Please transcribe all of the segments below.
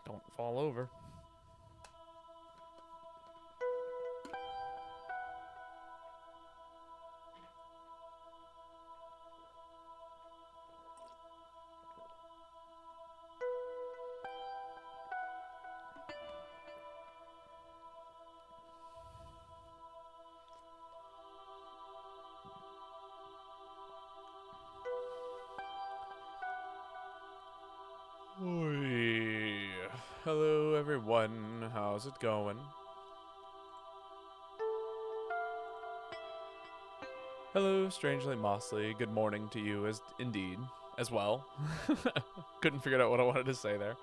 Don't fall over. Oi. Hello, everyone. How's it going? Hello, Strangely Mossly. Good morning to you, as indeed, as well. Couldn't figure out what I wanted to say there.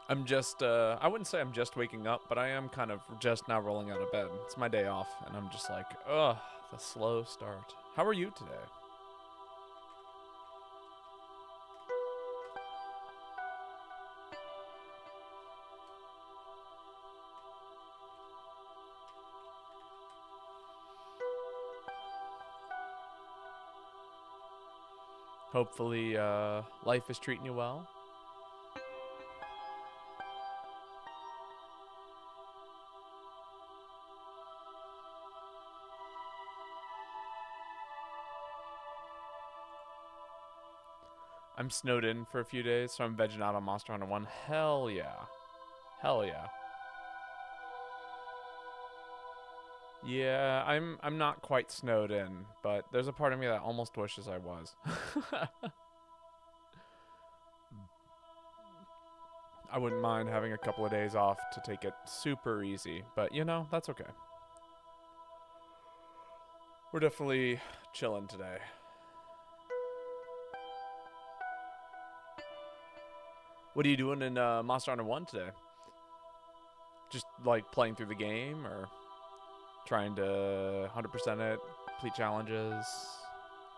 I'm just, I wouldn't say I'm just waking up, but I am kind of just now rolling out of bed. It's my day off, and I'm just like, ugh, the slow start. How are you today? Hopefully, life is treating you well. I'm snowed in for a few days, so I'm vegging out on Monster Hunter 1. Hell yeah. Hell yeah. Yeah, I'm not quite snowed in, but there's a part of me that almost wishes I was. I wouldn't mind having a couple of days off to take it super easy, but you know, that's okay. We're definitely chilling today. What are you doing in Monster Hunter 1 today? Just like playing through the game or trying to 100% it, complete challenges,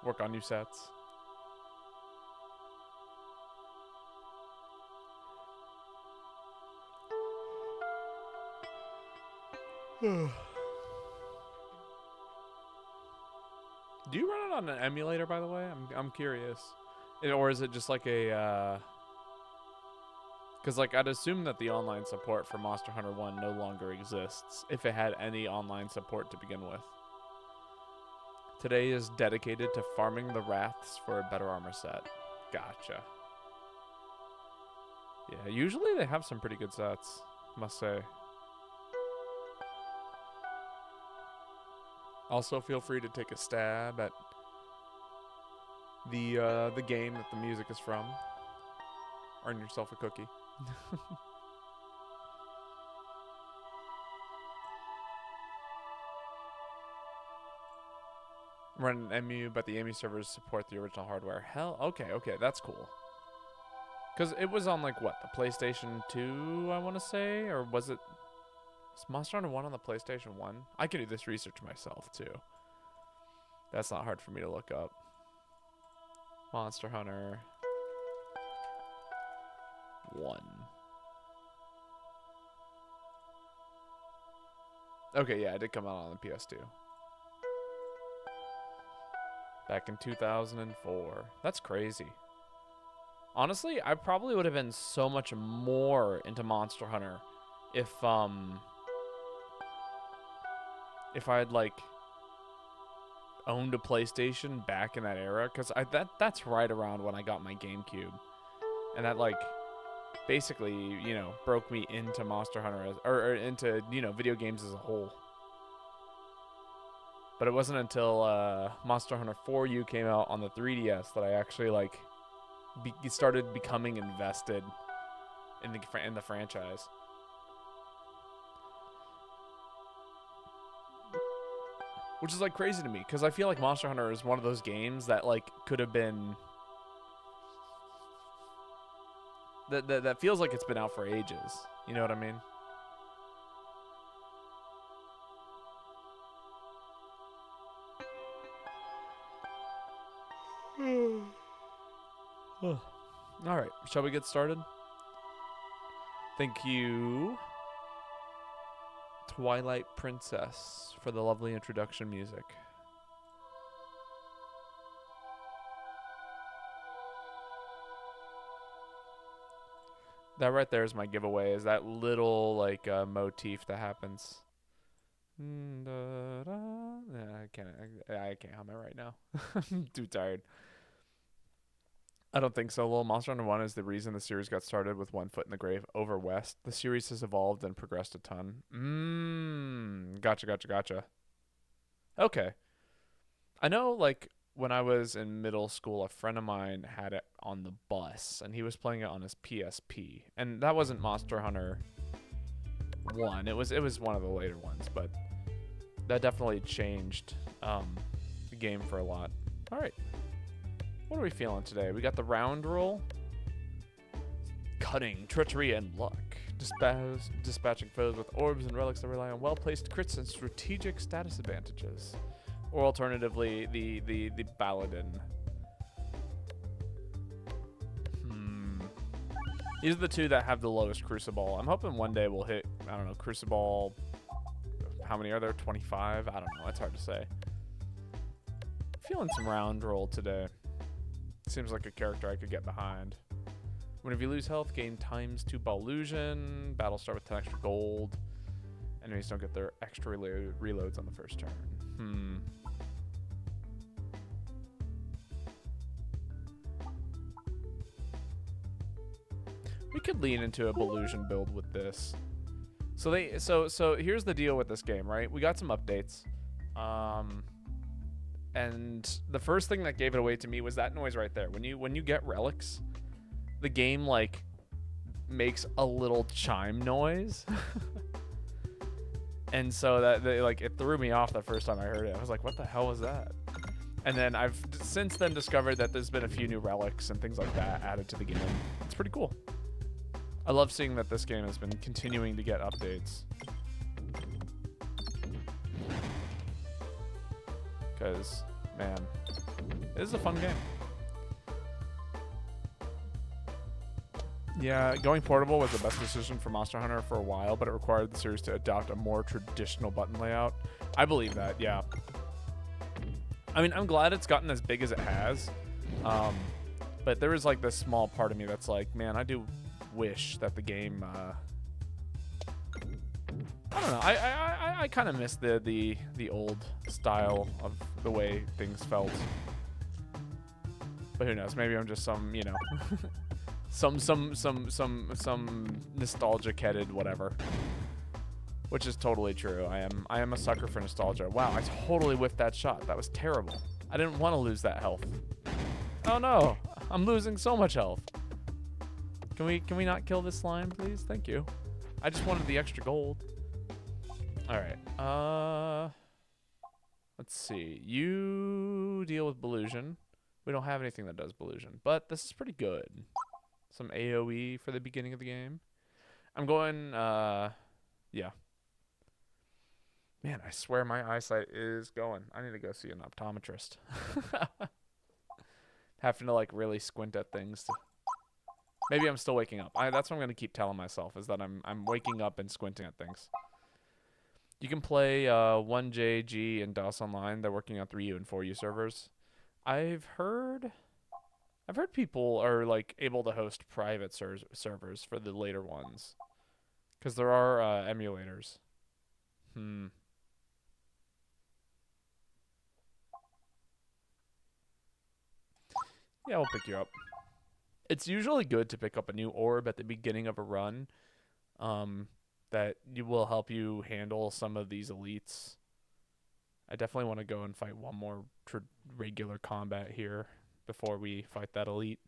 work on new sets? Do you run it on an emulator, by the way? I'm curious. Or is it just like a because like I'd assume that the online support for Monster Hunter 1 no longer exists if it had any online support to begin with. Today is dedicated to farming the wraths for a better armor set. Gotcha. Yeah, usually they have some pretty good sets, must say. Also, feel free to take a stab at the game that the music is from. Earn yourself a cookie. Run an MU, but the MU servers support the original hardware. Hell, okay, that's cool. Because it was on, like, what, the PlayStation 2, I want to say? Or was it... Was Monster Hunter 1 on the PlayStation 1? I can do this research myself, too. That's not hard for me to look up. Monster Hunter 1. Okay, yeah, it did come out on the PS2. Back in 2004. That's crazy. Honestly, I probably would have been so much more into Monster Hunter if I had like owned a PlayStation back in that era, because that's right around when I got my GameCube, and that like basically broke me into Monster Hunter or into video games as a whole. But it wasn't until Monster Hunter 4U came out on the 3DS that I actually like started becoming invested in the franchise. Which is like crazy to me because I feel like Monster Hunter is one of those games that like could have been that feels like it's been out for ages. You know what I mean? All right, shall we get started? Thank you, Twilight Princess, for the lovely introduction music. That right there is my giveaway. Is that little like motif that happens? Yeah, I can't hum it right now. I'm too tired. I don't think so. Little Monster Hunter 1 is the reason the series got started with one foot in the grave over West. The series has evolved and progressed a ton. Gotcha. Okay. I know, like, when I was in middle school, a friend of mine had it on the bus, and he was playing it on his PSP. And that wasn't Monster Hunter 1. It was one of the later ones, but that definitely changed the game for a lot. All right. What are we feeling today? We got the round roll. Cunning, treachery, and luck. Dispatching foes with orbs and relics that rely on well-placed crits and strategic status advantages. Or alternatively, the Paladin. These are the two that have the lowest Crucible. I'm hoping one day we'll hit, I don't know, Crucible. How many are there? 25? I don't know. It's hard to say. Feeling some round roll today. Seems like a character I could get behind. Whenever you lose health, gain ×2 Ballusion. Battle start with 10 extra gold. Enemies don't get their extra reloads on the first turn. We could lean into a Ballusion build with this. So here's the deal with this game, right? We got some updates. And the first thing that gave it away to me was that noise right there. When you get relics, the game like makes a little chime noise. And so that it threw me off the first time I heard it. I was like, what the hell was that? And then I've since then discovered that there's been a few new relics and things like that added to the game. It's pretty cool. I love seeing that this game has been continuing to get updates. Because, man, it is a fun game. Yeah, going portable was the best decision for Monster Hunter for a while, but it required the series to adopt a more traditional button layout. I believe that, yeah. I mean, I'm glad it's gotten as big as it has. But there is like this small part of me that's like, man, I do wish that the game I don't know. I kind of miss the old style of the way things felt. But who knows? Maybe I'm just some, you know, some nostalgic headed whatever. Which is totally true. I am a sucker for nostalgia. Wow, I totally whiffed that shot. That was terrible. I didn't want to lose that health. Oh no. I'm losing so much health. Can we not kill this slime, please? Thank you. I just wanted the extra gold. All right. Let's see. You deal with Ballusion. We don't have anything that does Ballusion, but this is pretty good. Some AoE for the beginning of the game. I'm going, yeah. Man, I swear my eyesight is going. I need to go see an optometrist. Having to like really squint at things. Maybe I'm still waking up. That's what I'm gonna keep telling myself, is that I'm waking up and squinting at things. You can play 1JG and DOS Online. They're working on 3U and 4U servers. I've heard people are like able to host private servers for the later ones, because there are emulators. Yeah, we'll pick you up. It's usually good to pick up a new orb at the beginning of a run, that will help you handle some of these elites. I definitely want to go and fight one more regular combat here before we fight that elite.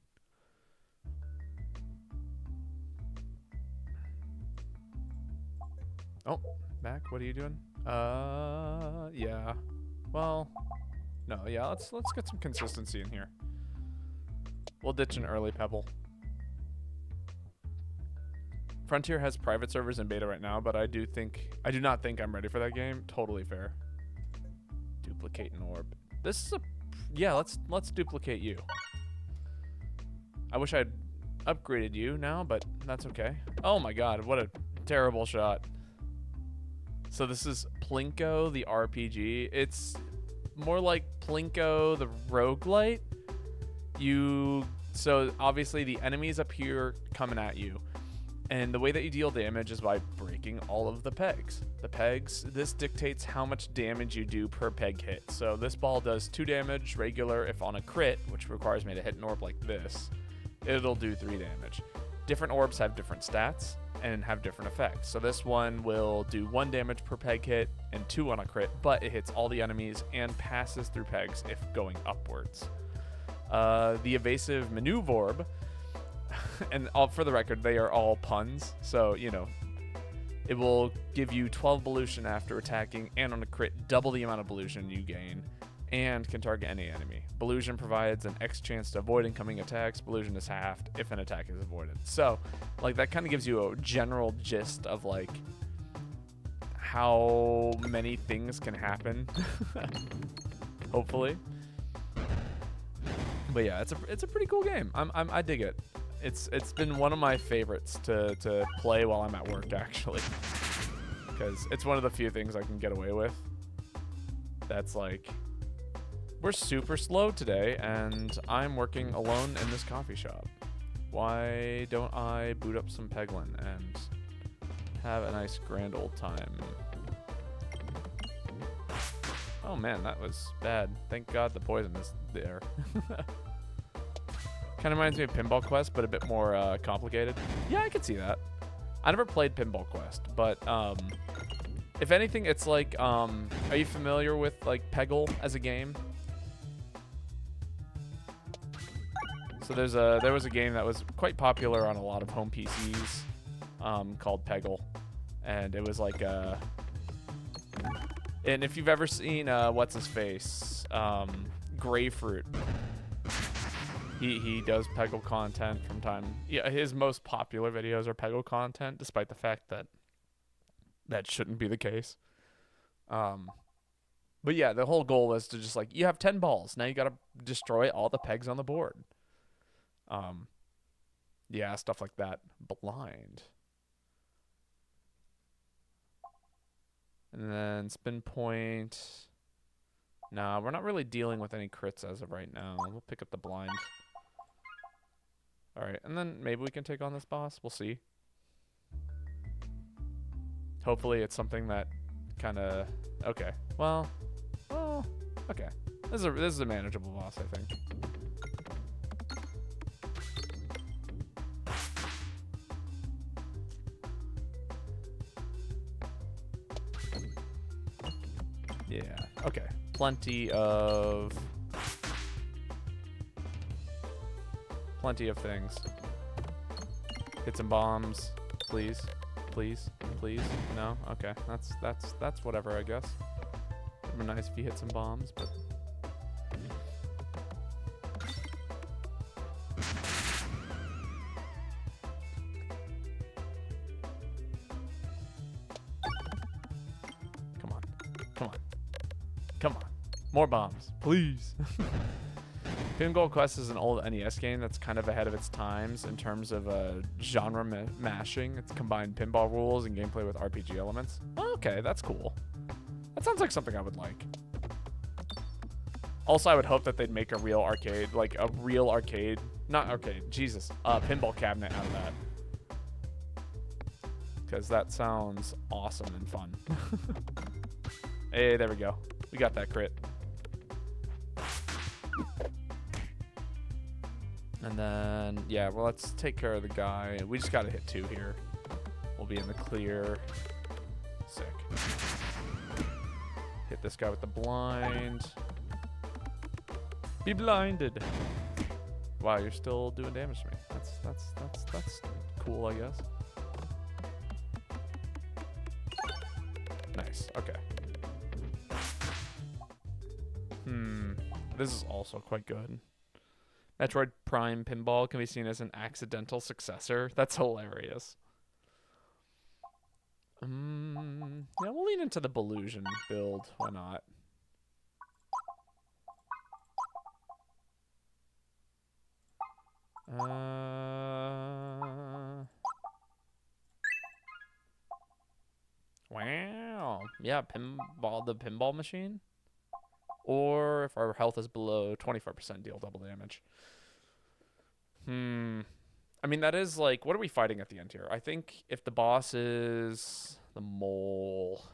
Oh, Mac, what are you doing? Yeah. Well, no, yeah, let's get some consistency in here. We'll ditch an early Pebble. Frontier has private servers in beta right now, but I do not think I'm ready for that game. Totally fair. Duplicate an orb. This is yeah, let's duplicate you. I wish I'd upgraded you now, but that's okay. Oh my god, what a terrible shot. So this is Plinko the RPG. It's more like Plinko the roguelite. So obviously the enemies up here coming at you. And the way that you deal damage is by breaking all of the pegs. The pegs, this dictates how much damage you do per peg hit. So this ball does 2 damage regular if on a crit, which requires me to hit an orb like this. It'll do 3 damage. Different orbs have different stats and have different effects. So this one will do 1 damage per peg hit and 2 on a crit, but it hits all the enemies and passes through pegs if going upwards. The evasive maneuver orb, and for the record, they are all puns, so, you know, it will give you 12 Belution after attacking, and on a crit, double the amount of Belution you gain, and can target any enemy. Belution provides an X chance to avoid incoming attacks. Belution is halved if an attack is avoided. So, like, that kind of gives you a general gist of, like, how many things can happen, hopefully. But yeah, it's a pretty cool game. I dig it. It's been one of my favorites to play while I'm at work, actually, because it's one of the few things I can get away with. That's like, we're super slow today, and I'm working alone in this coffee shop. Why don't I boot up some Peglin and have a nice grand old time? Oh man, that was bad. Thank God the poison is there. Kind of reminds me of Pinball Quest, but a bit more complicated. Yeah, I could see that. I never played Pinball Quest, but if anything, it's like, are you familiar with like Peggle as a game? So there was a game that was quite popular on a lot of home PCs called Peggle, and it was like and if you've ever seen what's his face, Grapefruit. He does Peggle content from time. Yeah, his most popular videos are Peggle content, despite the fact that that shouldn't be the case. But yeah, the whole goal is to just like, you have 10 balls. Now you got to destroy all the pegs on the board. Yeah, stuff like that. Blind. And then spin point. Nah, we're not really dealing with any crits as of right now. We'll pick up the blind. Alright, and then maybe we can take on this boss. We'll see. Hopefully it's something that kind of... Okay. Well, okay. This is a manageable boss, I think. Yeah, okay. Plenty of things. Hit some bombs, please. Please. No? Okay. That's whatever, I guess. It'd be nice if you hit some bombs, but Come on. More bombs, please. Pinball Quest is an old NES game that's kind of ahead of its times in terms of genre mashing. It's combined pinball rules and gameplay with RPG elements. Okay, that's cool. That sounds like something I would like. Also, I would hope that they'd make a real arcade, like a real arcade, not arcade, Jesus, pinball cabinet out of that. Because that sounds awesome and fun. Hey, there we go. We got that crit. And then, yeah, well, let's take care of the guy. We just got to hit 2 here. We'll be in the clear. Sick. Hit this guy with the blind. Be blinded. Wow, you're still doing damage to me. That's cool, I guess. Nice. Okay. This is also quite good. Metroid Prime Pinball can be seen as an accidental successor. That's hilarious. Yeah, we'll lean into the Belusion build. Why not? Wow. Yeah, the pinball machine. Or if our health is below 24%, deal double damage. I mean, that is like, what are we fighting at the end here? I think if the boss is the mole.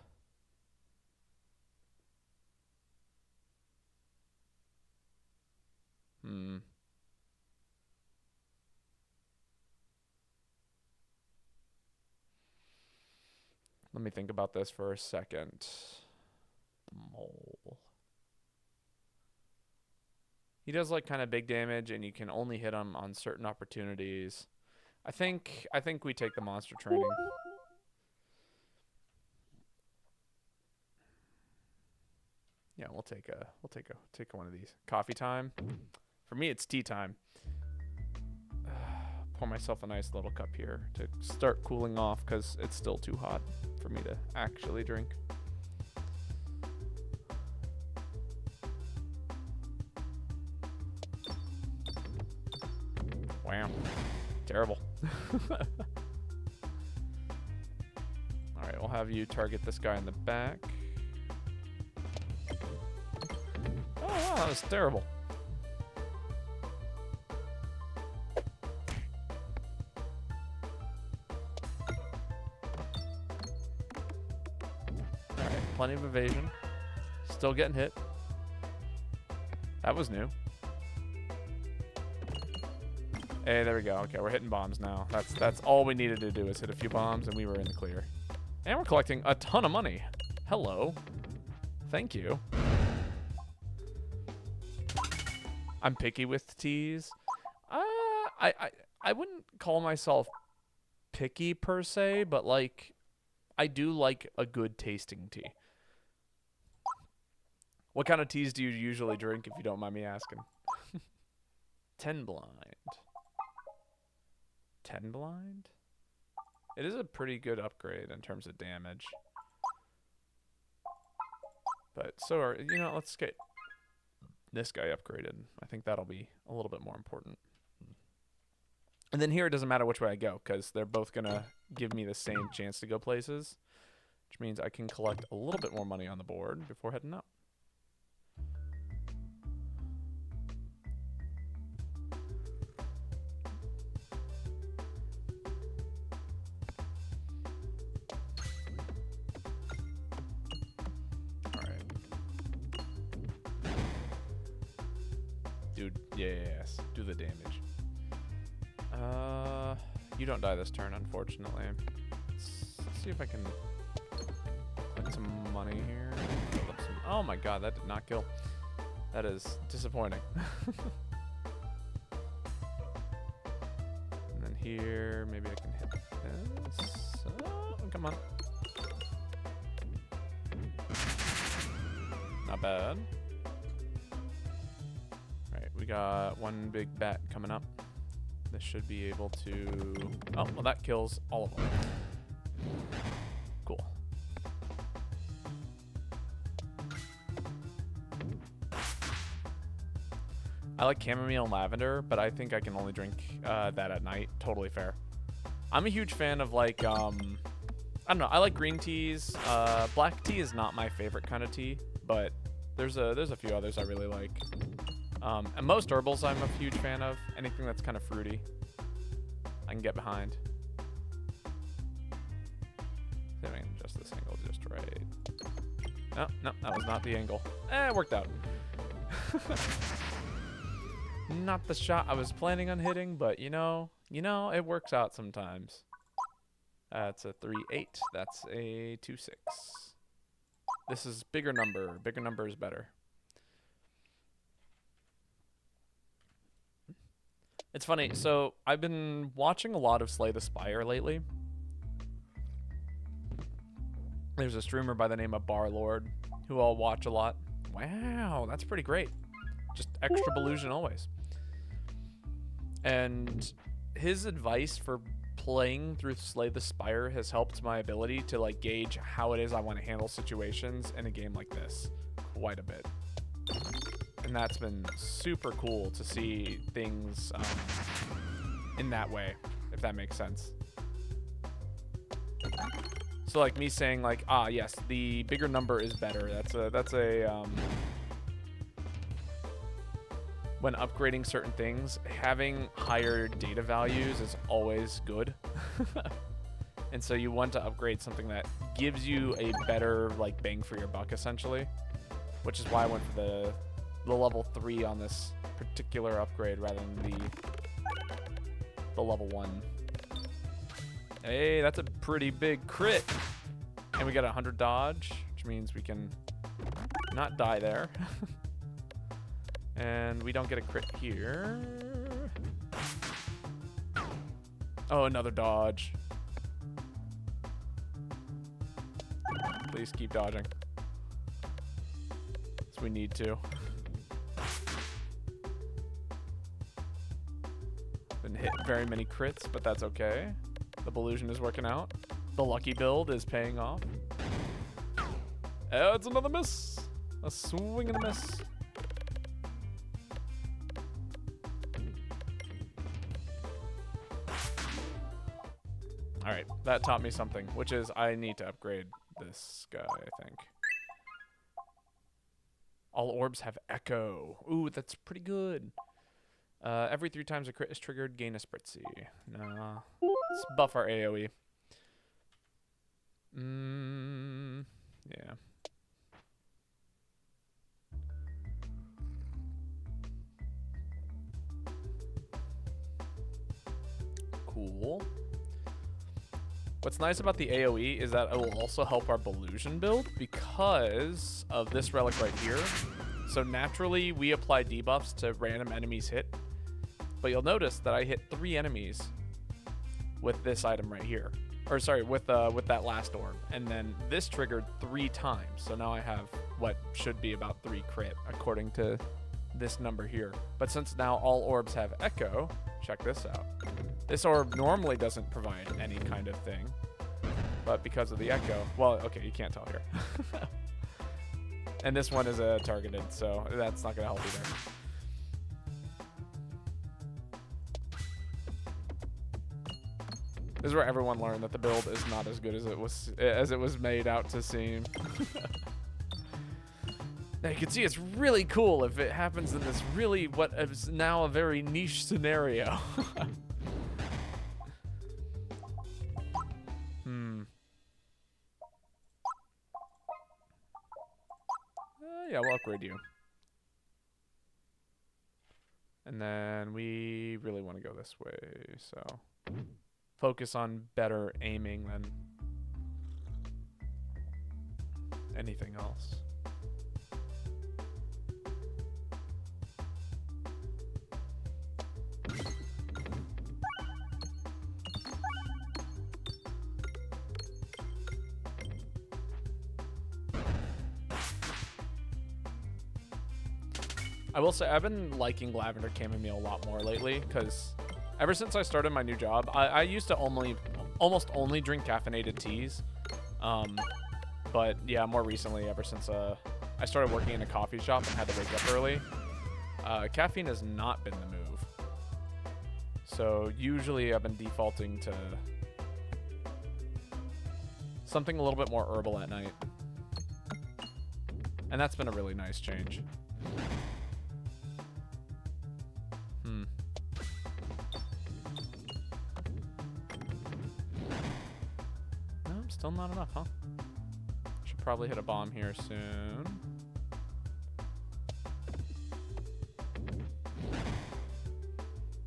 Hmm. Let me think about this for a second. The mole. He does like kind of big damage, and you can only hit him on certain opportunities. I think we take the monster training. Yeah, we'll take one of these. Coffee time. For me, it's tea time. Pour myself a nice little cup here to start cooling off because it's still too hot for me to actually drink. Wow. Terrible. Alright, we'll have you target this guy in the back. Oh, wow, that was terrible. Alright, plenty of evasion. Still getting hit. That was new. Hey, there we go. Okay, we're hitting bombs now. That's all we needed to do is hit a few bombs, and we were in the clear. And we're collecting a ton of money. Hello. Thank you. I'm picky with teas. I wouldn't call myself picky per se, but like I do like a good tasting tea. What kind of teas do you usually drink, if you don't mind me asking? 10 blind. 10 blind? It is a pretty good upgrade in terms of damage. But so are, you know, let's get this guy upgraded. I think that'll be a little bit more important. And then here it doesn't matter which way I go, because they're both going to give me the same chance to go places, which means I can collect a little bit more money on the board before heading up. Dude, yes, do the damage. You don't die this turn, unfortunately. Let's see if I can collect some money here. Oh my god, that did not kill. That is disappointing. And then here, maybe I can hit this. Oh, come on. Not bad. We got one big bat coming up. This should be able to... Oh, well, that kills all of them. Cool. I like chamomile and lavender, but I think I can only drink that at night. Totally fair. I'm a huge fan of, like, I don't know. I like green teas. Black tea is not my favorite kind of tea, but there's a few others I really like. And most herbals I'm a huge fan of. Anything that's kind of fruity, I can get behind. See if I can adjust this angle just right. No, no, that was not the angle. It worked out. Not the shot I was planning on hitting, but you know, it works out sometimes. That's a 3-8. That's a 2-6. This is bigger number. Bigger number is better. It's funny, so I've been watching a lot of Slay the Spire lately. There's a streamer by the name of Barlord who I'll watch a lot. Wow, that's pretty great. Just extra Belusion always. And his advice for playing through Slay the Spire has helped my ability to like gauge how it is I want to handle situations in a game like this quite a bit. And that's been super cool to see things in that way, if that makes sense. So like me saying like, ah, yes, the bigger number is better. That's a when upgrading certain things, having higher data values is always good. And so you want to upgrade something that gives you a better like bang for your buck, essentially. Which is why I went for the level 3 on this particular upgrade rather than the level 1. Hey, that's a pretty big crit. And we got 100 dodge, which means we can not die there. And we don't get a crit here. Oh, another dodge. Please keep dodging. So we need to. Didn't hit very many crits, but that's okay. The Belusion is working out. The lucky build is paying off. Oh, it's another miss. A swing and a miss. All right, that taught me something, which is I need to upgrade this guy, I think. All orbs have echo. Ooh, that's pretty good. Every 3 times a crit is triggered, gain a spritzy. Nah. Let's buff our AoE. Yeah. Cool. What's nice about the AoE is that it will also help our Belusion build because of this relic right here. So naturally, we apply debuffs to random enemies hit. But you'll notice that I hit 3 enemies with this item right here. Or sorry, with that last orb. And then this triggered 3 times. So now I have what should be about 3 crit according to this number here. But since now all orbs have echo, check this out. This orb normally doesn't provide any kind of thing. But because of the echo, well, okay, you can't tell here. And this one is targeted, so that's not going to help either. This is where everyone learned that the build is not as good as it was made out to seem. Now you can see it's really cool if it happens in this really what is now a very niche scenario. Yeah, we'll upgrade you. And then we really want to go this way, so focus on better aiming than anything else. I will say I've been liking lavender chamomile a lot more lately because ever since I started my new job, I used to almost only drink caffeinated teas. But yeah, more recently, ever since I started working in a coffee shop and had to wake up early, caffeine has not been the move. So usually I've been defaulting to something a little bit more herbal at night. And that's been a really nice change. Still not enough, huh? Should probably hit a bomb here soon.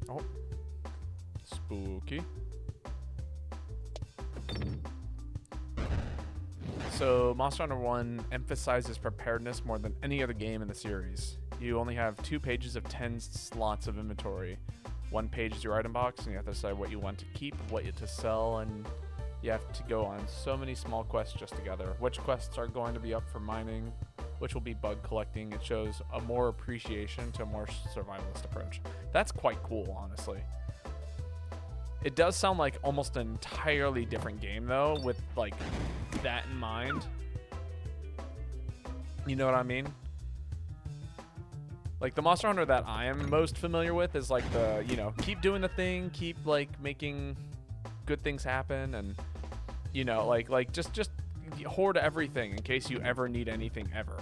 Oh. Spooky. So, Monster Hunter 1 emphasizes preparedness more than any other game in the series. You only have 2 pages of 10 slots of inventory. 1 page is your item box, and you have to decide what you want to keep, what you to sell, and you have to go on so many small quests just together. Which quests are going to be up for mining, which will be bug collecting. It shows a more appreciation to a more survivalist approach. That's quite cool, honestly. It does sound like almost an entirely different game, though, with, like, that in mind. You know what I mean? Like, the Monster Hunter that I am most familiar with is, like, the, you know, keep doing the thing, keep, like, making good things happen, and, you know, like just hoard everything in case you ever need anything ever.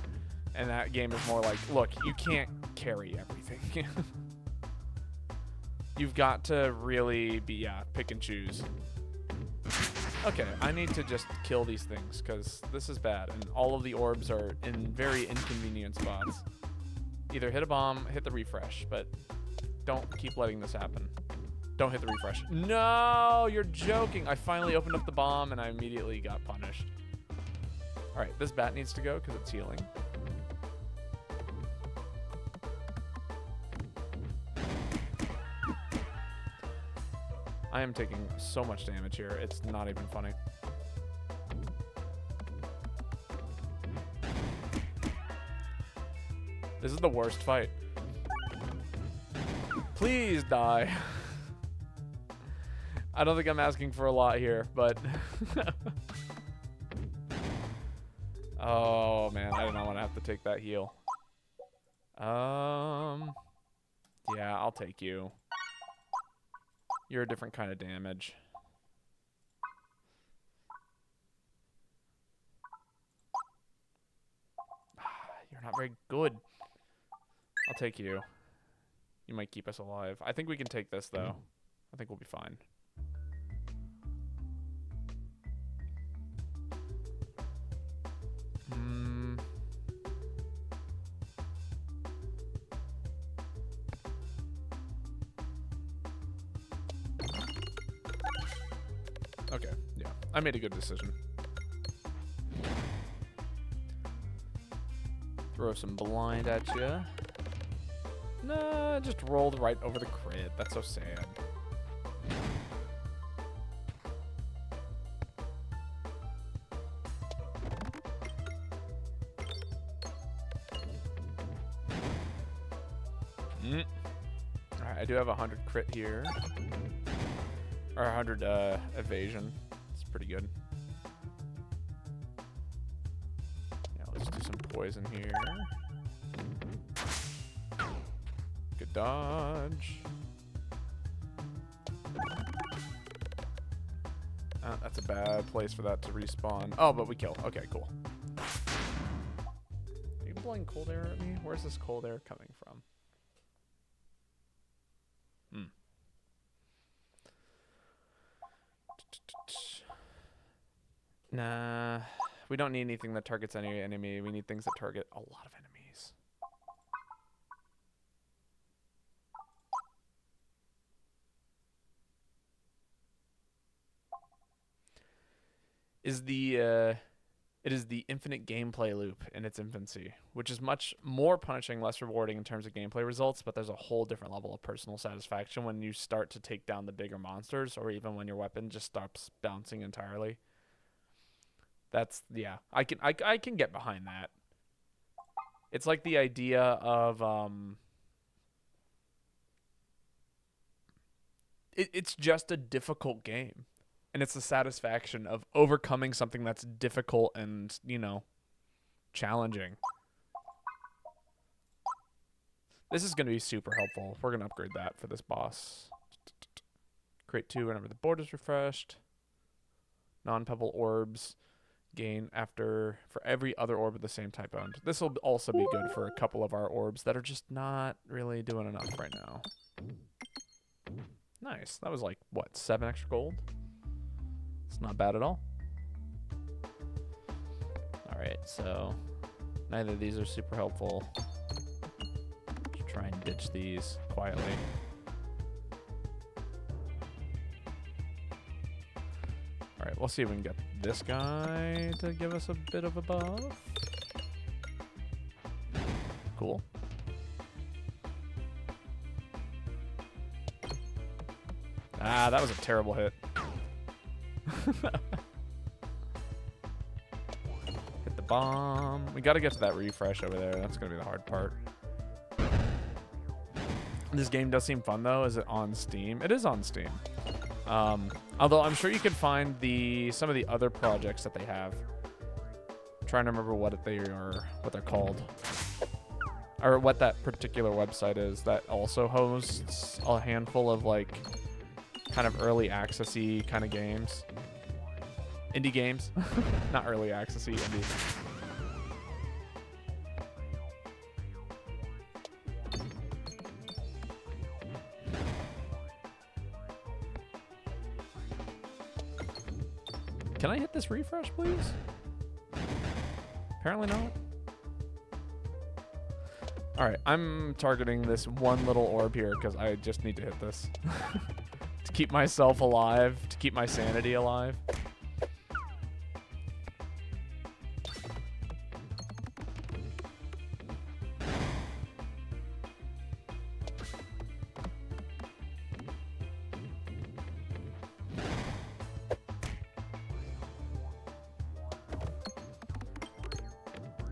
And that game is more like, look, you can't carry everything. You've got to really be, yeah, pick and choose. Okay, I need to just kill these things because this is bad. And all of the orbs are in very inconvenient spots. Either hit a bomb, hit the refresh, but don't keep letting this happen. Don't hit the refresh. No, you're joking. I finally opened up the bomb and I immediately got punished. All right, this bat needs to go because it's healing. I am taking so much damage here. It's not even funny. This is the worst fight. Please die. I don't think I'm asking for a lot here, but... Oh, man. I do not want to have to take that heal. Yeah, I'll take you. You're a different kind of damage. You're not very good. I'll take you. You might keep us alive. I think we can take this, though. I think we'll be fine. Okay, yeah. I made a good decision. Throw some blind at you. Nah, just rolled right over the crit. That's so sad. Alright, I do have 100 crit here. Or 100 evasion. It's pretty good. Yeah, let's do some poison here. Good dodge. That's a bad place for that to respawn. Oh, but we kill. Okay, cool. Are you blowing cold air at me? Where's this cold air coming from? Nah, we don't need anything that targets any enemy. We need things that target a lot of enemies. It is the infinite gameplay loop in its infancy, which is much more punishing, less rewarding in terms of gameplay results, but there's a whole different level of personal satisfaction when you start to take down the bigger monsters, or even when your weapon just stops bouncing entirely. That's, yeah, I can get behind that. It's like the idea of it's just a difficult game. And it's the satisfaction of overcoming something that's difficult and, you know, challenging. This is going to be super helpful. We're going to upgrade that for this boss. Create 2 whenever the board is refreshed. Non-pebble orbs gain for every other orb of the same type owned. This will also be good for a couple of our orbs that are just not really doing enough right now. Nice. That was like, what, 7 extra gold? It's not bad at all. Alright, so neither of these are super helpful. Just try and ditch these quietly. Alright, we'll see if we can get this guy to give us a bit of a buff. Cool. Ah, that was a terrible hit. Hit the bomb. We got to get to that refresh over there. That's going to be the hard part. This game does seem fun, though. Is it on Steam? It is on Steam. Although I'm sure you can find some of the other projects that they have. I'm trying to remember what they're called. Or what that particular website is that also hosts a handful of, like, kind of early access-y kind of games. Indie games. Not early access-y, indie. Can I hit this refresh, please? Apparently not. Alright, I'm targeting this one little orb here because I just need to hit this. To keep myself alive, to keep my sanity alive.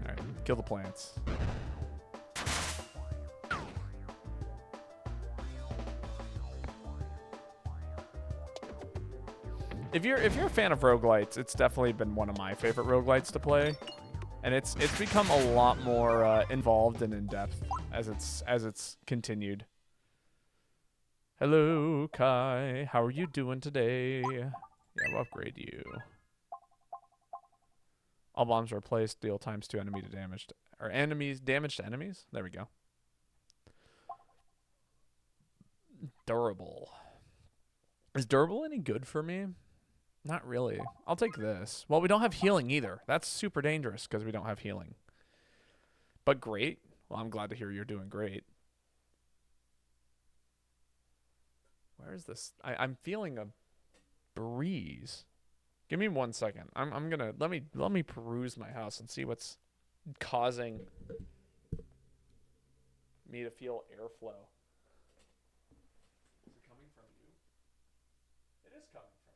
Alright, kill the plants. If you're a fan of roguelites, it's definitely been one of my favorite roguelites to play, and it's become a lot more involved and in depth as it's continued. Hello, Kai. How are you doing today? Yeah, we'll upgrade you. All bombs are replaced. Deal ×2 enemy to damage or enemies damage to enemies. There we go. Durable. Is durable any good for me? Not really. I'll take this. Well, we don't have healing either. That's super dangerous because we don't have healing. But great. Well, I'm glad to hear you're doing great. Where is this? I'm feeling a breeze. Give me 1 second. I'm gonna let me peruse my house and see what's causing me to feel airflow. Is it coming from you? It is coming from you.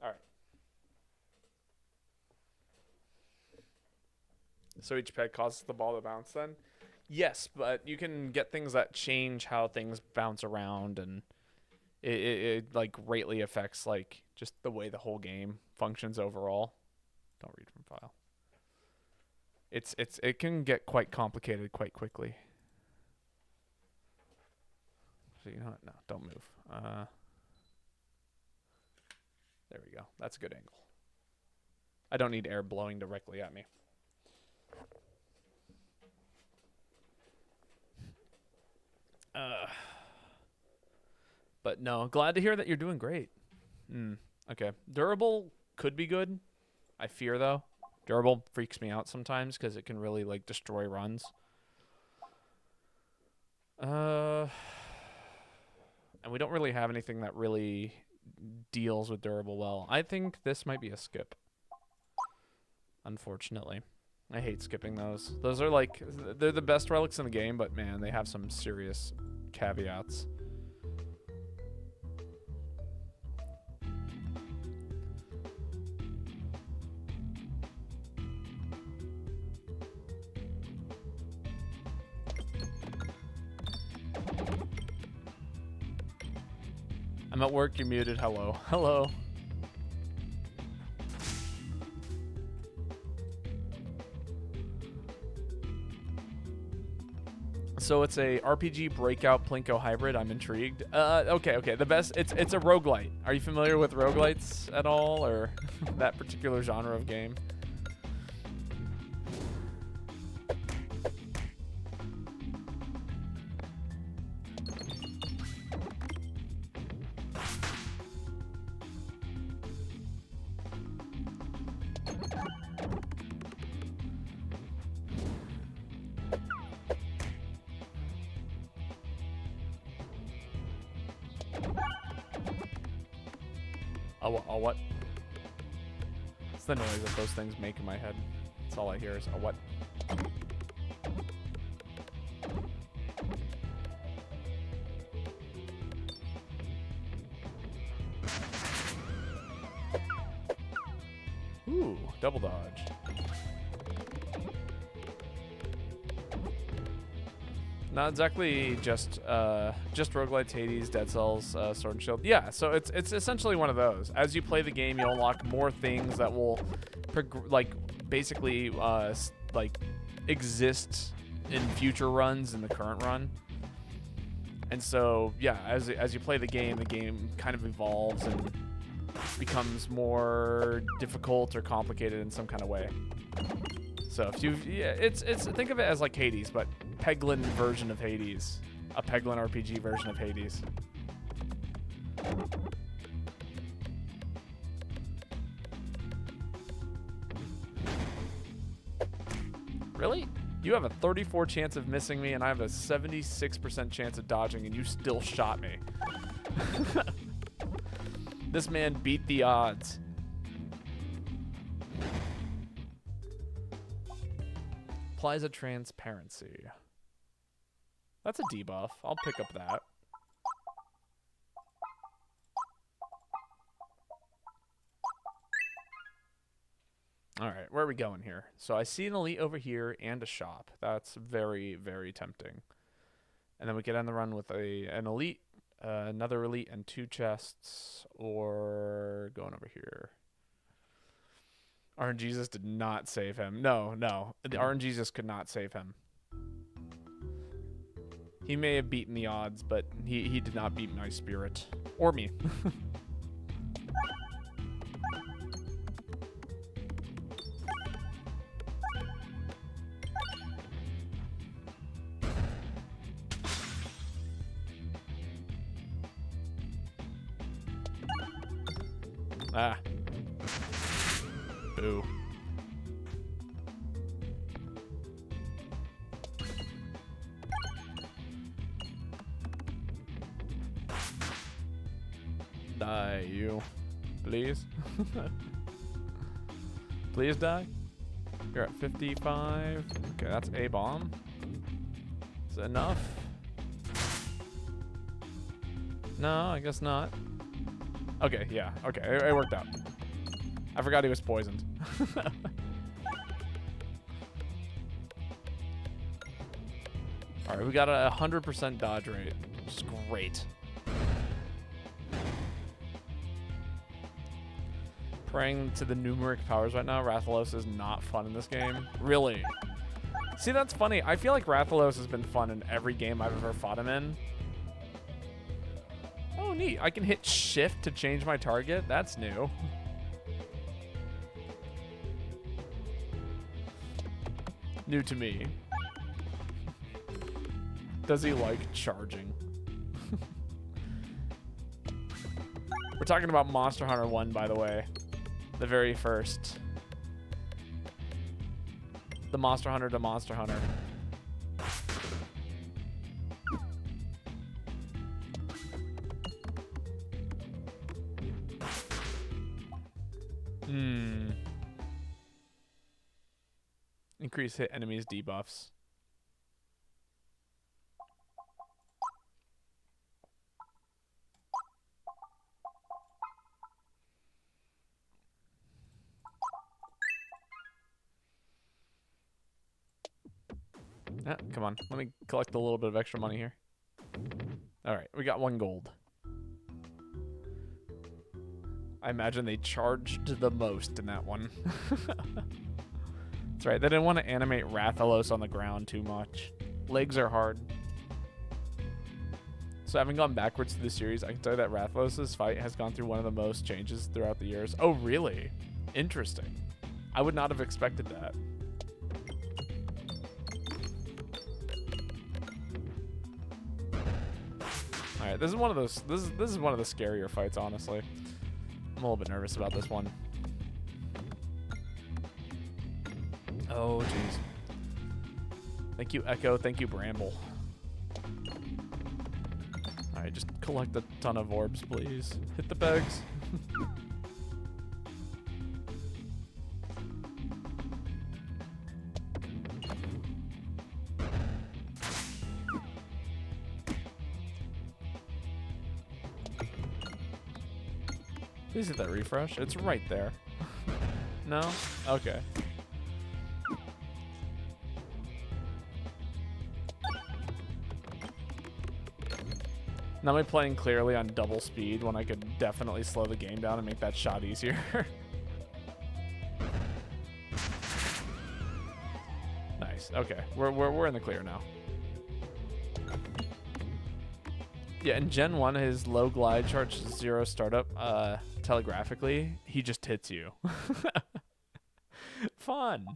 All right. So each peg causes the ball to bounce then? Yes, but you can get things that change how things bounce around, and it like greatly affects like just the way the whole game functions overall. Don't read from file. It can get quite complicated quite quickly. So you know what? No, don't move. There we go. That's a good angle. I don't need air blowing directly at me. But no, glad to hear that you're doing great. Okay. Durable could be good. I fear, though. Durable freaks me out sometimes because it can really, like, destroy runs. And we don't really have anything that really deals with durable well. I think this might be a skip. Unfortunately. I hate skipping those. Those are like, they're the best relics in the game, but man, they have some serious caveats. I'm at work, you're muted. Hello. Hello. So it's a RPG Breakout Plinko hybrid. I'm intrigued. Okay. The best. It's a roguelite. Are you familiar with roguelites at all, or that particular genre of game? A what? It's the noise that those things make in my head. That's all I hear is a what? Ooh, double dodge. Not exactly just Roguelite, Hades, Dead Cells, Sword and Shield. Yeah, so it's essentially one of those. As you play the game, you unlock more things that will, basically exist in future runs in the current run. And so yeah, as you play the game kind of evolves and becomes more difficult or complicated in some kind of way. So if it's think of it as like Hades, but Peglin version of Hades, a Peglin RPG version of Hades. Really? You have a 34 chance of missing me, and I have a 76% chance of dodging, and you still shot me. This man beat the odds. Applies a transparency. That's a debuff. I'll pick up that. Alright, where are we going here? So I see an elite over here and a shop. That's very, very tempting. And then we get on the run with an elite, another elite, and 2 chests, or going over here. RNGesus did not save him. No. The RNGesus could not save him. He may have beaten the odds, but he did not beat my spirit. Or me. Ah. Boo. Die, you. Please. Please die. You're at 55. Okay, that's a bomb. Is it enough? No, I guess not. Okay, yeah. Okay, it worked out. I forgot he was poisoned. Alright, we got a 100% dodge rate, which is great. Praying to the numeric powers right now. Rathalos is not fun in this game. Really? See, that's funny. I feel like Rathalos has been fun in every game I've ever fought him in. Oh, neat. I can hit shift to change my target. That's new. New to me. Does he like charging? We're talking about Monster Hunter 1, by the way. The very first. The Monster Hunter to Monster Hunter. Increase hit enemies debuffs. Ah, come on. Let me collect a little bit of extra money here. Alright, we got 1 gold. I imagine they charged the most in that one. That's right. They didn't want to animate Rathalos on the ground too much. Legs are hard. So having gone backwards through the series, I can tell you that Rathalos' fight has gone through one of the most changes throughout the years. Oh, really? Interesting. I would not have expected that. All right, this is one of those. This is one of the scarier fights, honestly. I'm a little bit nervous about this one. Oh, jeez. Thank you, Echo. Thank you, Bramble. All right, just collect a ton of orbs, please. Hit the pegs. Please hit that refresh. It's right there. No? Okay. Now I'm playing clearly on double speed when I could definitely slow the game down and make that shot easier. Nice. Okay, we're in the clear now. Yeah, in Gen 1, his low glide charge, 0 startup, telegraphically, he just hits you. Fun.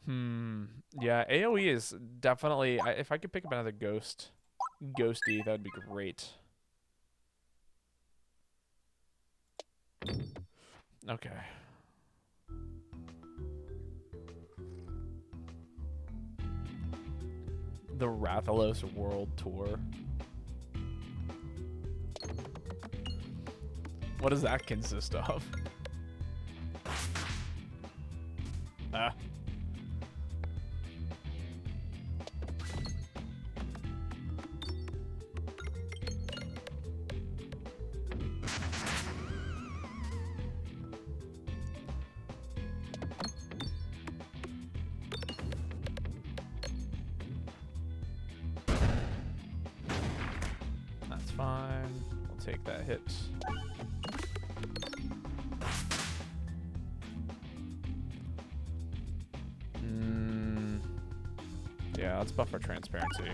Yeah, AoE is definitely... if I could pick up another ghosty, that would be great. Okay. The Rathalos World Tour. What does that consist of? Ah. That's fine. We'll take that hit. Yeah, let's buff our transparency.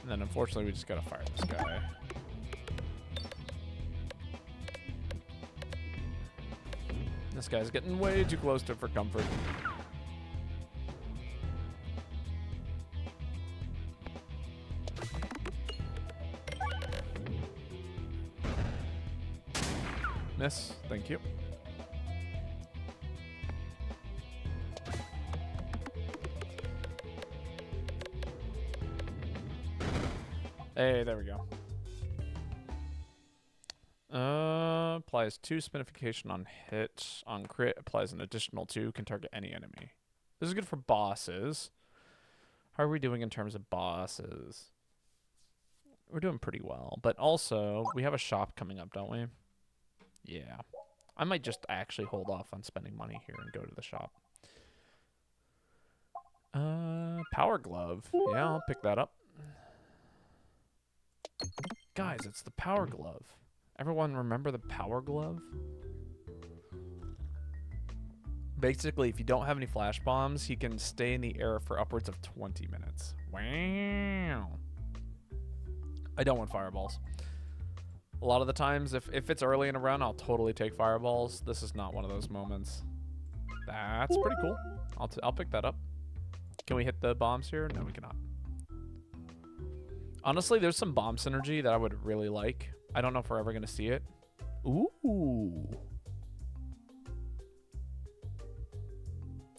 And then unfortunately we just gotta fire this guy. This guy's getting way too close to for comfort. Miss, thank you. Hey, there we go. Applies 2 spinification on hit. On crit, applies an additional 2. Can target any enemy. This is good for bosses. How are we doing in terms of bosses? We're doing pretty well. But also, we have a shop coming up, don't we? Yeah. I might just actually hold off on spending money here and go to the shop. Power glove. Yeah, I'll pick that up. Guys, it's the power glove. Everyone remember the power glove? Basically, if you don't have any flash bombs, he can stay in the air for upwards of 20 minutes. Wow. I don't want fireballs. A lot of the times, if it's early in a run, I'll totally take fireballs. This is not one of those moments. That's pretty cool. I'll pick that up. Can we hit the bombs here? No, we cannot. Honestly, there's some bomb synergy that I would really like. I don't know if we're ever going to see it. Ooh.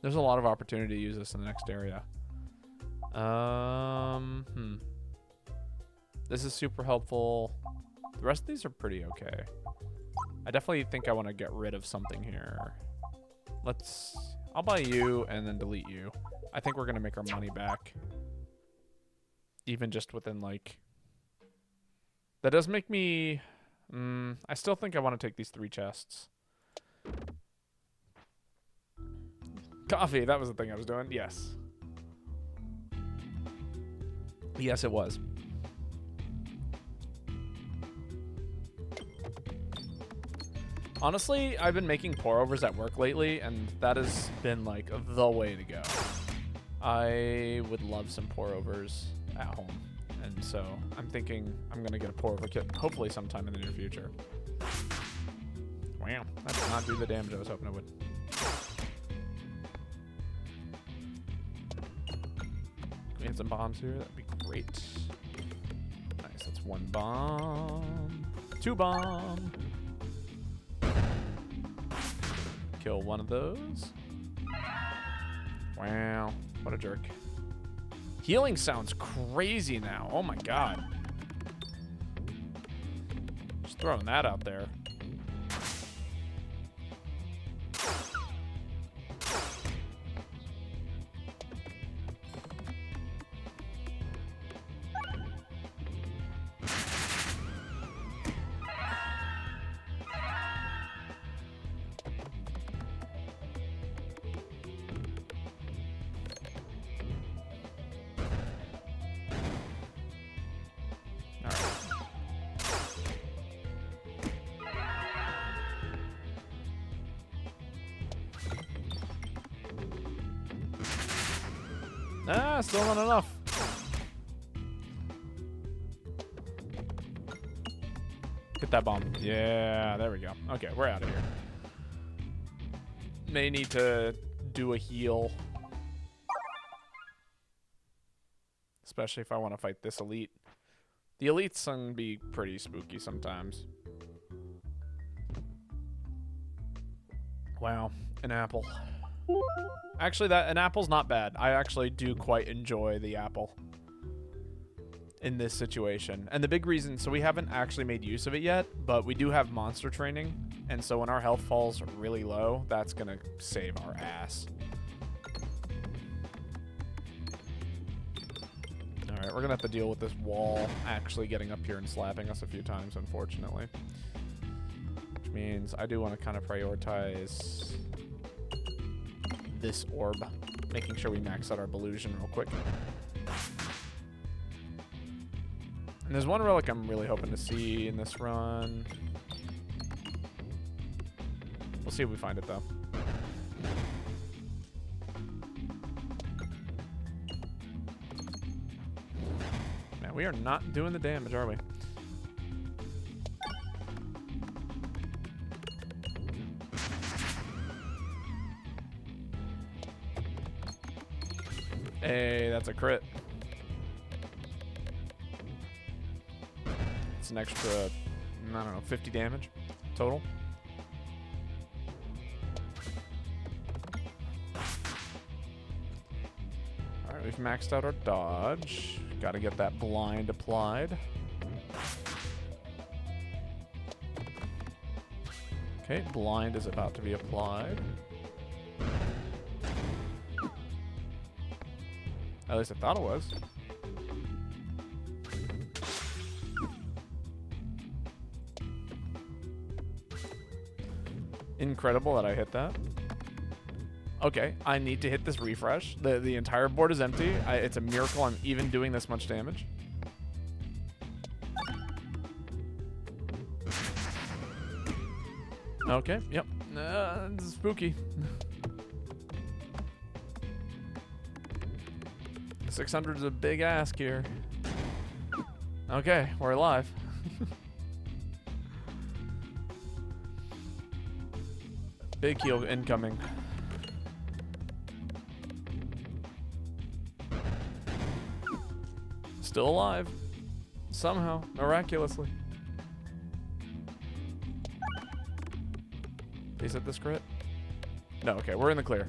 There's a lot of opportunity to use this in the next area. This is super helpful. The rest of these are pretty okay. I definitely think I want to get rid of something here. I'll buy you and then delete you. I think we're going to make our money back. Even just within, like... That does make me... I still think I want to take these 3 chests. Coffee, that was the thing I was doing. Yes. Yes, it was. Honestly, I've been making pour-overs at work lately, and that has been, like, the way to go. I would love some pour-overs at home. And so I'm thinking I'm going to get a pour-over kit, hopefully sometime in the near future. Wow, that did not do the damage I was hoping it would. Can we hit some bombs here? That'd be great. Nice, that's 1 bomb. 2 bomb. Kill one of those. Wow, what a jerk. Healing sounds crazy now. Oh my god. Just throwing that out there. Ah, still not enough. Hit that bomb. Yeah, there we go. Okay, we're out of here. May need to do a heal. Especially if I want to fight this elite. The elites can be pretty spooky sometimes. Wow, an apple. Actually, an apple's not bad. I actually do quite enjoy the apple in this situation. And the big reason, so we haven't actually made use of it yet, but we do have monster training. And so when our health falls really low, that's going to save our ass. All right, we're going to have to deal with this wall actually getting up here and slapping us a few times, unfortunately. Which means I do want to kind of prioritize this orb, making sure we max out our Belusion real quick. And there's one relic I'm really hoping to see in this run. We'll see if we find it, though. Man, we are not doing the damage, are we? Hey, that's a crit. It's an extra, I don't know, 50 damage total. All right, we've maxed out our dodge. Got to get that blind applied. Okay, blind is about to be applied. At least I thought it was. Incredible that I hit that. Okay, I need to hit this refresh. The entire board is empty. It's a miracle I'm even doing this much damage. Okay, yep. This is spooky. 600 is a big ask here. Okay, we're alive. Big heal incoming. Still alive. Somehow, miraculously. Please hit this crit. No, okay, we're in the clear.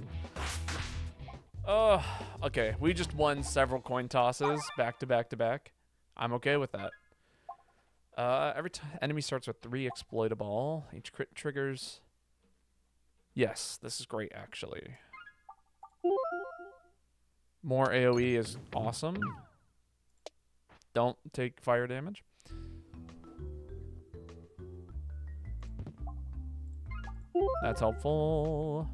Oh, okay. We just won several coin tosses back to back to back. I'm okay with that. Every enemy starts with 3 exploitable. Each crit triggers. Yes, this is great, actually. More AoE is awesome. Don't take fire damage. That's helpful.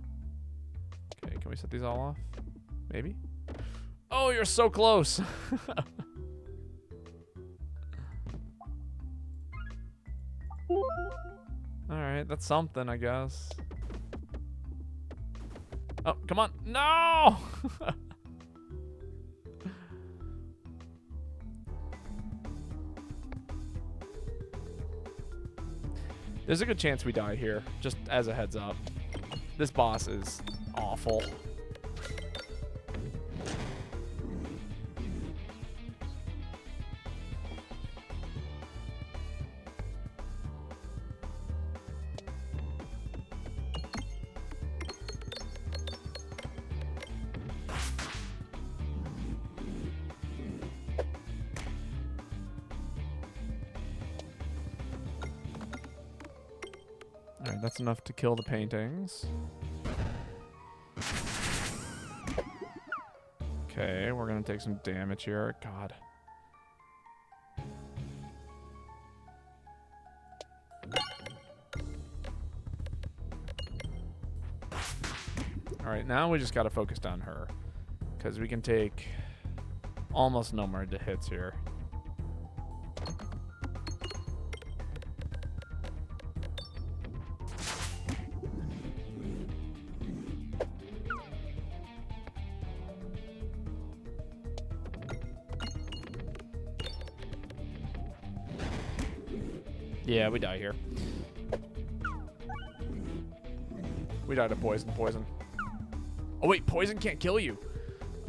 Okay, can we set these all off? Maybe? Oh, you're so close. Alright, that's something, I guess. Oh, come on. No! There's a good chance we die here, just as a heads up. This boss is awful. Alright, that's enough to kill the paintings. Okay, we're gonna take some damage here. God. Alright, now we just gotta focus on her. Because we can take almost no more hits here. Yeah, we die here. We died of poison. Oh wait, poison can't kill you.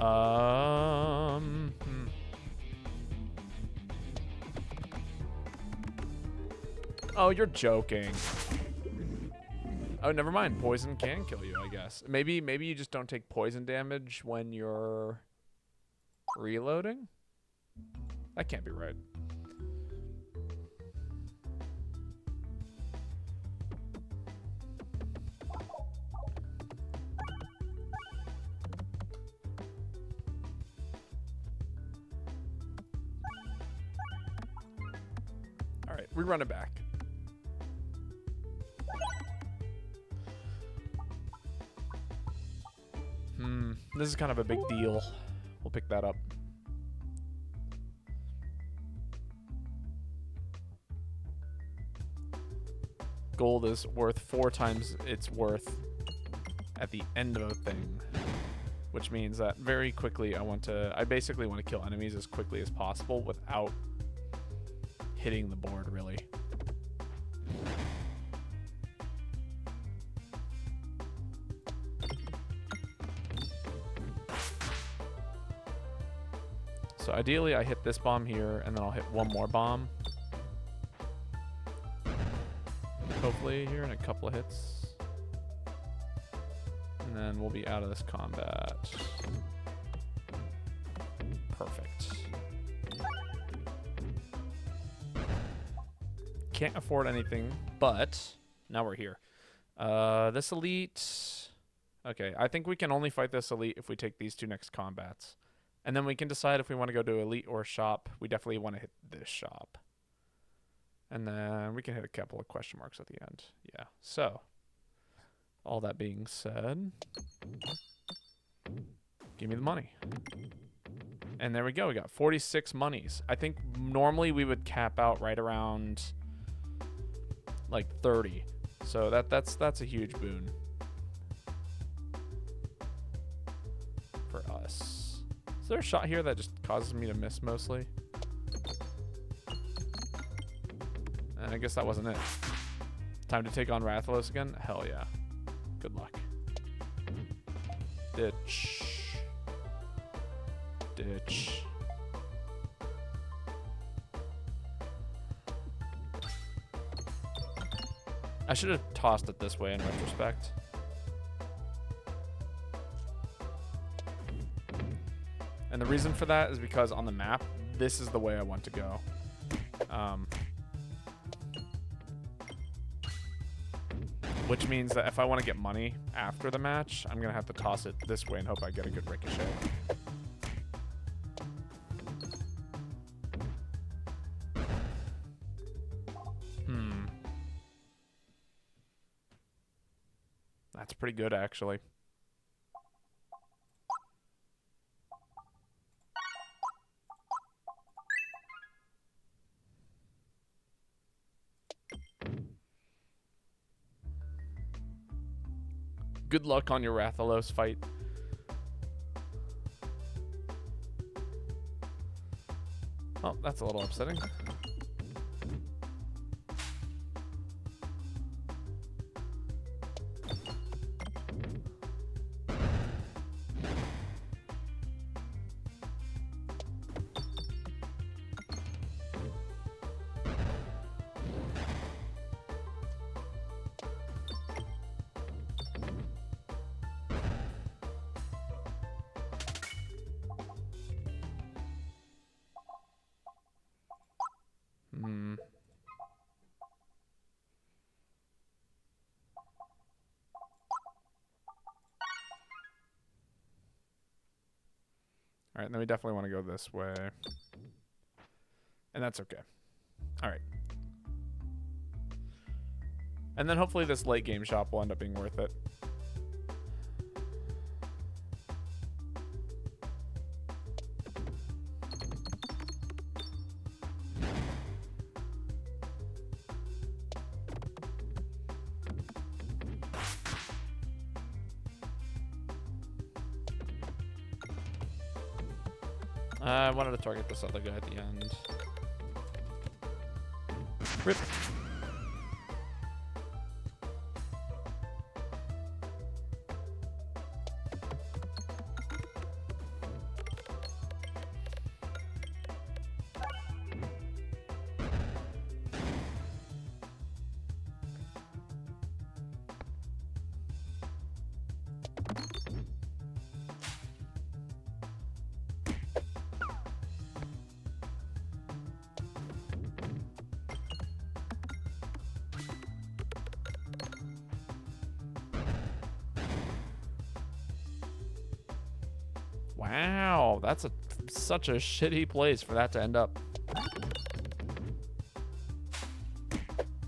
Oh, you're joking. Oh, never mind. Poison can kill you, I guess. Maybe you just don't take poison damage when you're reloading? That can't be right. All right, we run it back. This is kind of a big deal. We'll pick that up. Gold is worth 4 times its worth at the end of a thing, which means that very quickly I basically want to kill enemies as quickly as possible without hitting the board, really. So ideally I hit this bomb here and then I'll hit one more bomb. Hopefully here in a couple of hits. And then we'll be out of this combat. Perfect. Can't afford anything, but now we're here. This elite. Okay, I think we can only fight this elite if we take these 2 next combats. And then we can decide if we want to go to elite or shop. We definitely want to hit this shop. And then we can hit a couple of question marks at the end. Yeah, so all that being said, give me the money. And there we go. We got 46 monies. I think normally we would cap out right around like 30. So that's a huge boon for us. Is there a shot here that just causes me to miss mostly? And I guess that wasn't it. Time to take on Rathalos again? Hell yeah. Good luck. Ditch. Ditch. I should have tossed it this way in retrospect. And the reason for that is because on the map, this is the way I want to go. Which means that if I want to get money after the match, I'm going to have to toss it this way and hope I get a good ricochet. That's pretty good, actually. Good luck on your Rathalos fight. Oh, that's a little upsetting. All right, then we definitely want to go this way. And that's okay. All right. And then hopefully this late game shop will end up being worth it. I wanted to target this other guy at the end. Rip. Wow, that's such a shitty place for that to end up.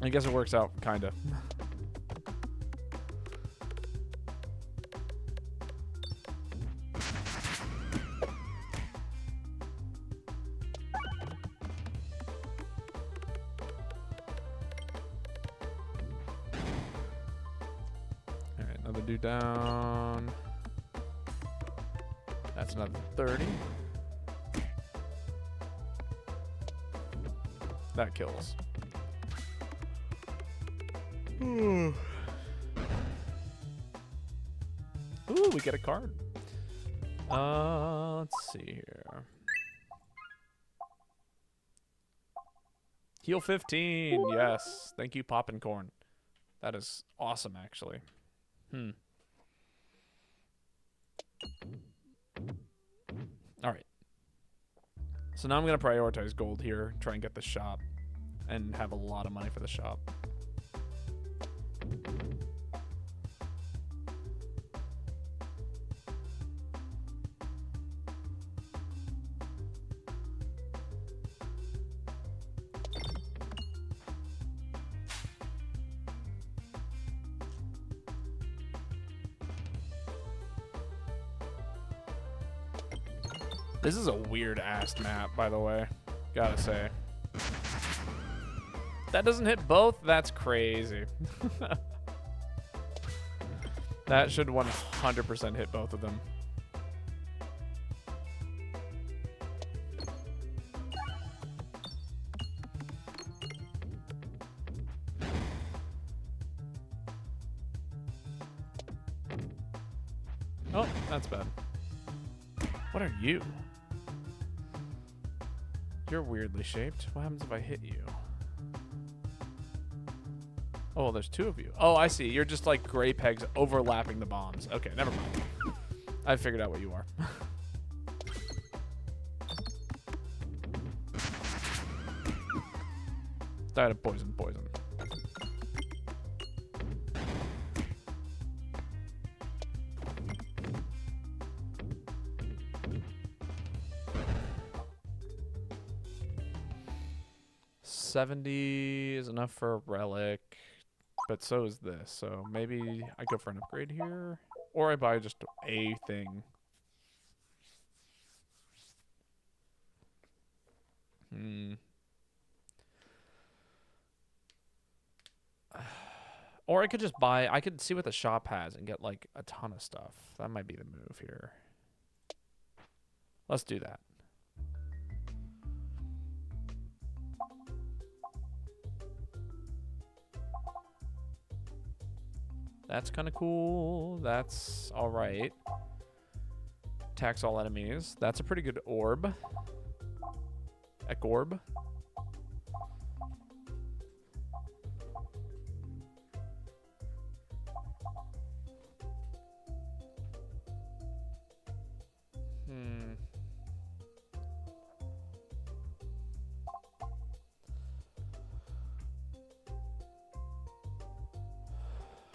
I guess it works out, kinda. Alright, another dude down. That's another 30. That kills. Ooh, we get a card. Let's see here. Heal 15. Yes. Thank you, Poppin' Corn. That is awesome, actually. All right. So now I'm going to prioritize gold here, try and get the shop, and have a lot of money for the shop. This is a weird-ass map, by the way. Gotta say. That doesn't hit both? That's crazy. That should 100% hit both of them. Oh, that's bad. What are you? You're weirdly shaped. What happens if I hit you? Oh, well, there's two of you. Oh, I see. You're just like gray pegs overlapping the bombs. Okay, never mind. I figured out what you are. Died of poison. 70 is enough for a relic, but so is this. So maybe I go for an upgrade here, or I buy just a thing. Or I could just buy, I could see what the shop has and get like a ton of stuff. That might be the move here. Let's do that. That's kind of cool. That's all right. Tax all enemies. That's a pretty good orb. Orb.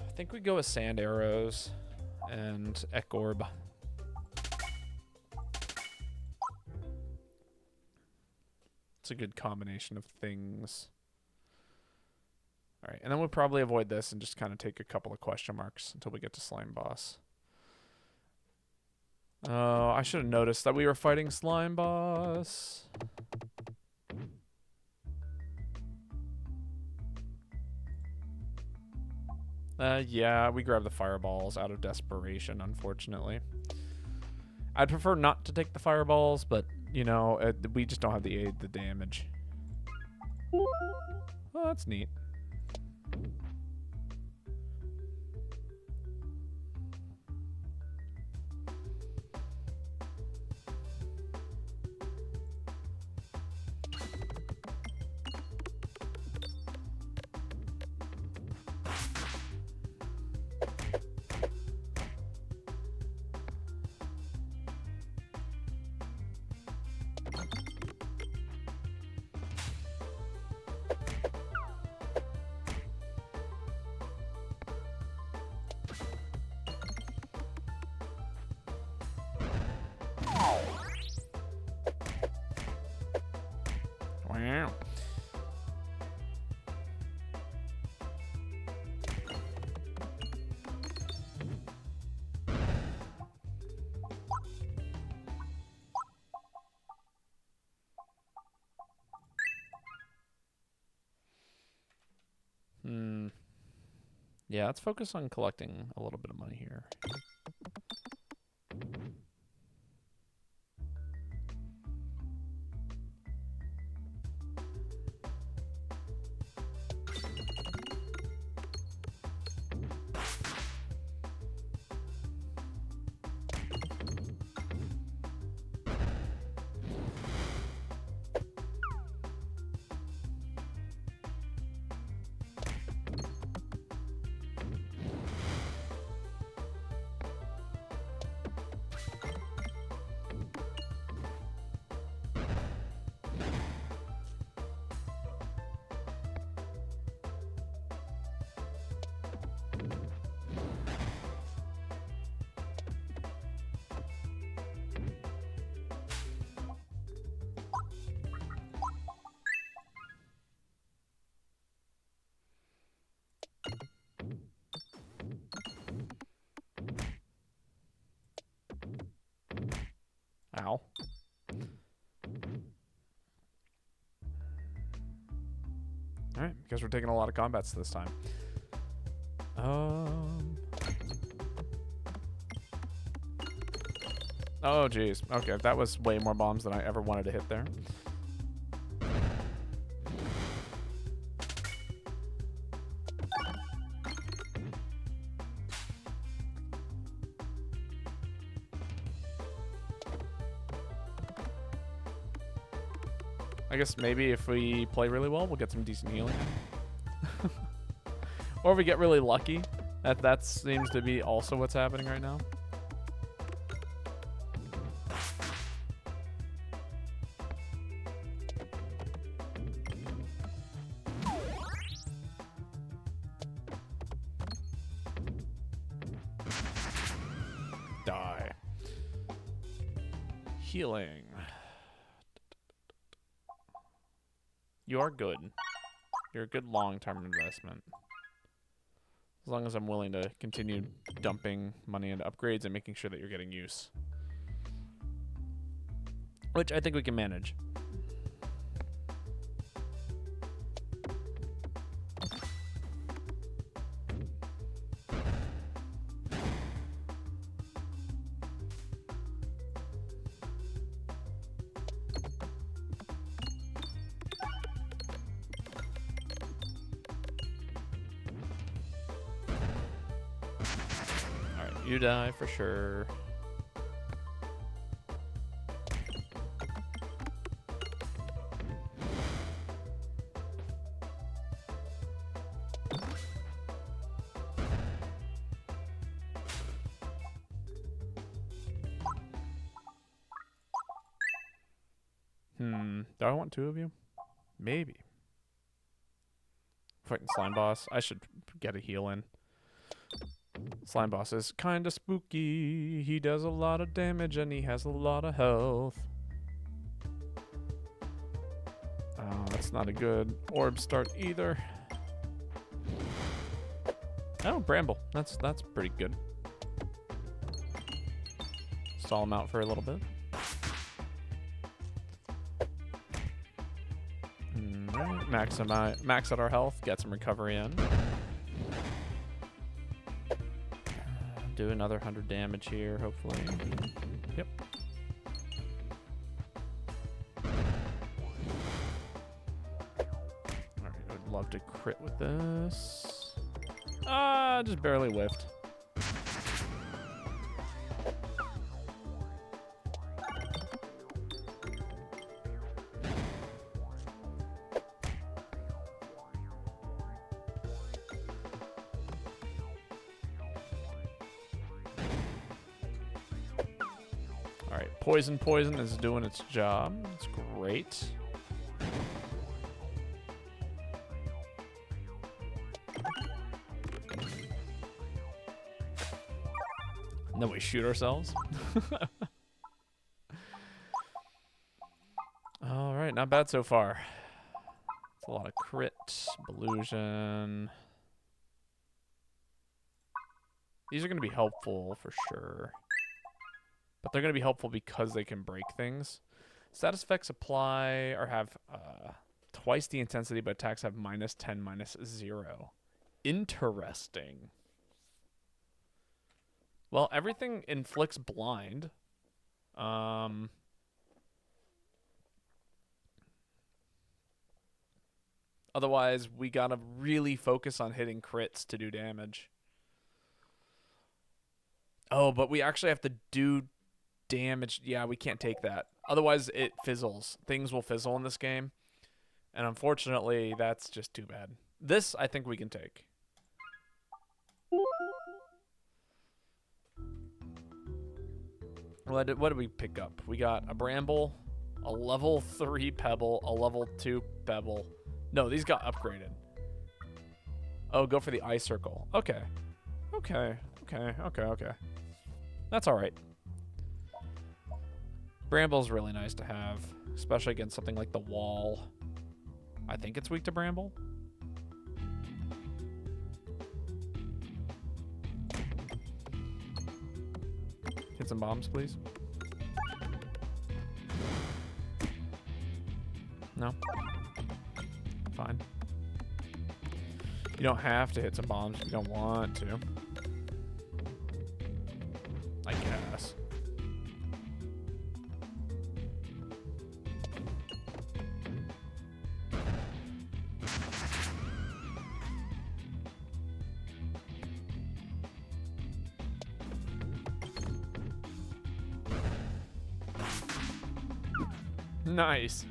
I think we go with sand arrows and orb. It's a good combination of things. All right, and then we'll probably avoid this and just kind of take a couple of question marks until we get to Slime Boss. Oh, I should have noticed that we were fighting Slime Boss. Yeah, we grabbed the fireballs out of desperation, unfortunately. I'd prefer not to take the fireballs, but, you know, we just don't have the damage. Oh, that's neat. Wow. Yeah, let's focus on collecting a little bit of money here. Ow. Alright, guess we're taking a lot of combats this time. Oh, geez. Okay, that was way more bombs than I ever wanted to hit there. I guess maybe if we play really well, we'll get some decent healing. Or if we get really lucky. That seems to be also what's happening right now. Die. Healing. You are good. You're a good long-term investment. As long as I'm willing to continue dumping money into upgrades and making sure that you're getting use. Which I think we can manage. You die for sure. Do I want two of you? Maybe. Fighting slime boss. I should get a heal in. Slime boss is kinda spooky. He does a lot of damage and he has a lot of health. Oh, that's not a good orb start either. Oh, Bramble. That's pretty good. Stall him out for a little bit. Max out our health. Get some recovery in. Do another 100 damage here, hopefully. Yep. Alright, I would love to crit with this. Just barely whiffed. Poison is doing its job. It's great. And then we shoot ourselves. Alright, not bad so far. It's a lot of crit, illusion. These are going to be helpful for sure. But they're going to be helpful because they can break things. Status effects apply or have twice the intensity, but attacks have -10, -0. Interesting. Well, everything inflicts blind. Otherwise, we gotta really focus on hitting crits to do damage. Oh, but we actually have to do damage. Yeah, we can't take that. Otherwise, it fizzles. Things will fizzle in this game. And unfortunately, that's just too bad. This, I think we can take. What did we pick up? We got a bramble, a level 3 pebble, a level 2 pebble. No, these got upgraded. Oh, go for the eye circle. Okay. Okay. That's alright. Bramble's really nice to have, especially against something like the wall. I think it's weak to bramble. Hit some bombs, please. No? Fine. You don't have to hit some bombs if you don't want to. I guess. Nice.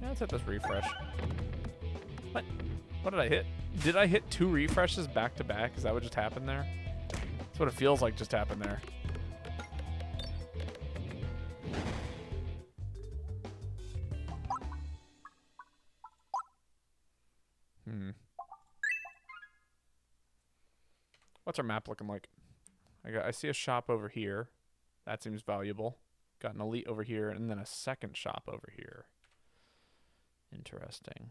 Let's hit this refresh. What? What did I hit? Did I hit 2 refreshes back to back? Is that what just happened there? That's what it feels like just happened there. What's our map looking like? I see a shop over here. That seems valuable. Got an elite over here, and then a second shop over here. Interesting.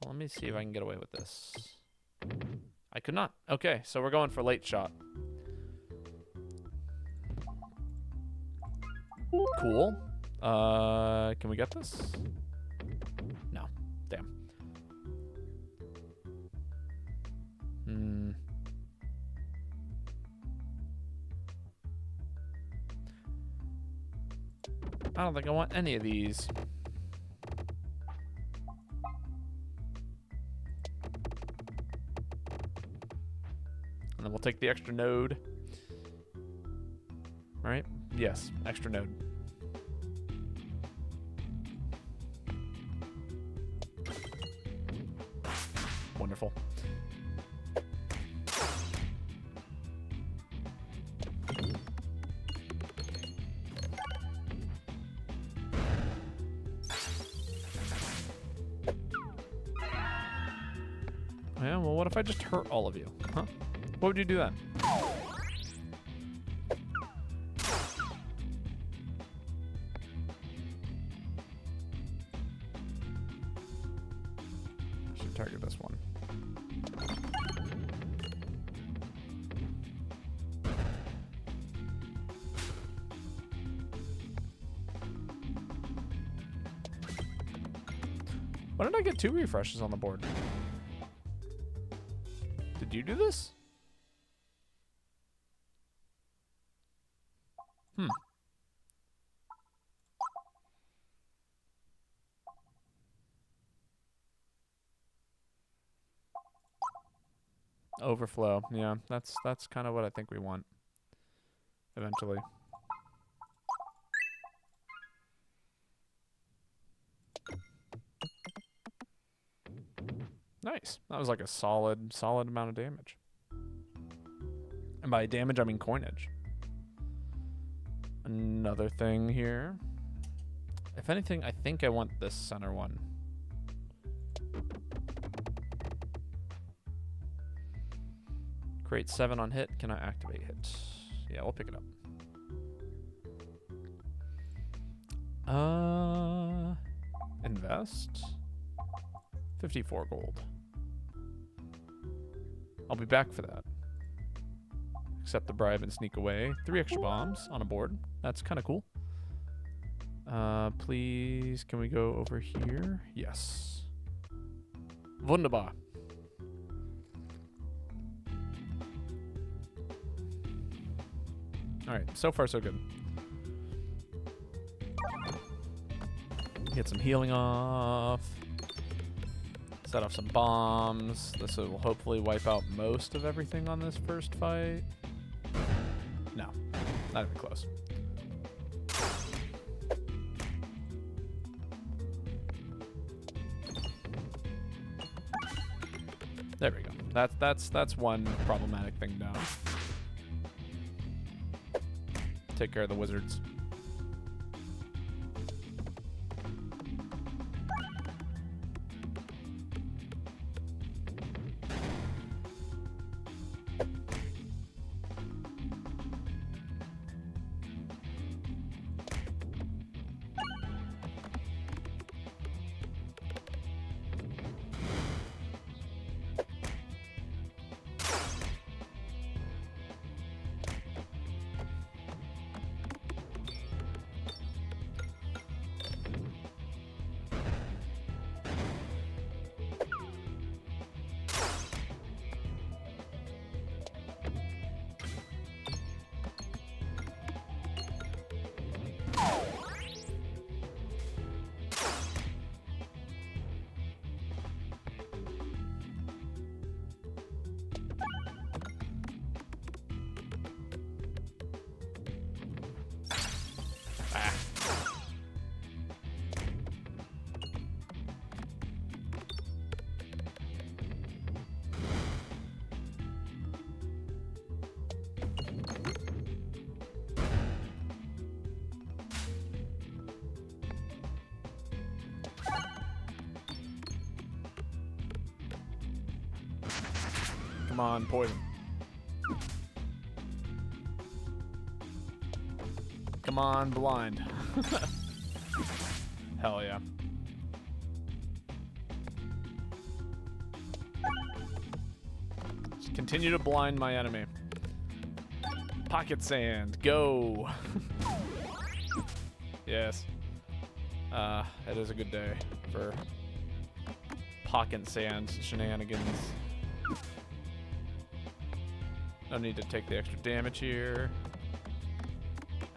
Well, let me see if I can get away with this. I could not. Okay, so we're going for late shot. Cool. Can we get this? No. Damn. I don't think I want any of these. And then we'll take the extra node. All right? Yes, extra node. Wonderful. Yeah, well, what if I just hurt all of you? Huh? What would you do then? I should target this one. Why did I get 2 refreshes on the board? Did you do this? Overflow. Yeah, that's kind of what I think we want eventually. Nice. That was like a solid amount of damage. And by damage, I mean coinage. Another thing here. If anything, I think I want this center one. Create 7 on hit. Can I activate hit? Yeah, we'll pick it up. Invest. 54 gold. I'll be back for that. Accept the bribe and sneak away. 3 extra bombs on a board. That's kind of cool. Please, can we go over here? Yes. Wunderbar. Alright, so far so good. Get some healing off. Set off some bombs. This will hopefully wipe out most of everything on this first fight. No, not even close. There we go. That's one problematic thing down. Take care of the wizards. Come on, poison. Come on, blind. Hell yeah. Just continue to blind my enemy. Pocket sand, go. Yes. It is a good day for pocket sand shenanigans. No need to take the extra damage here.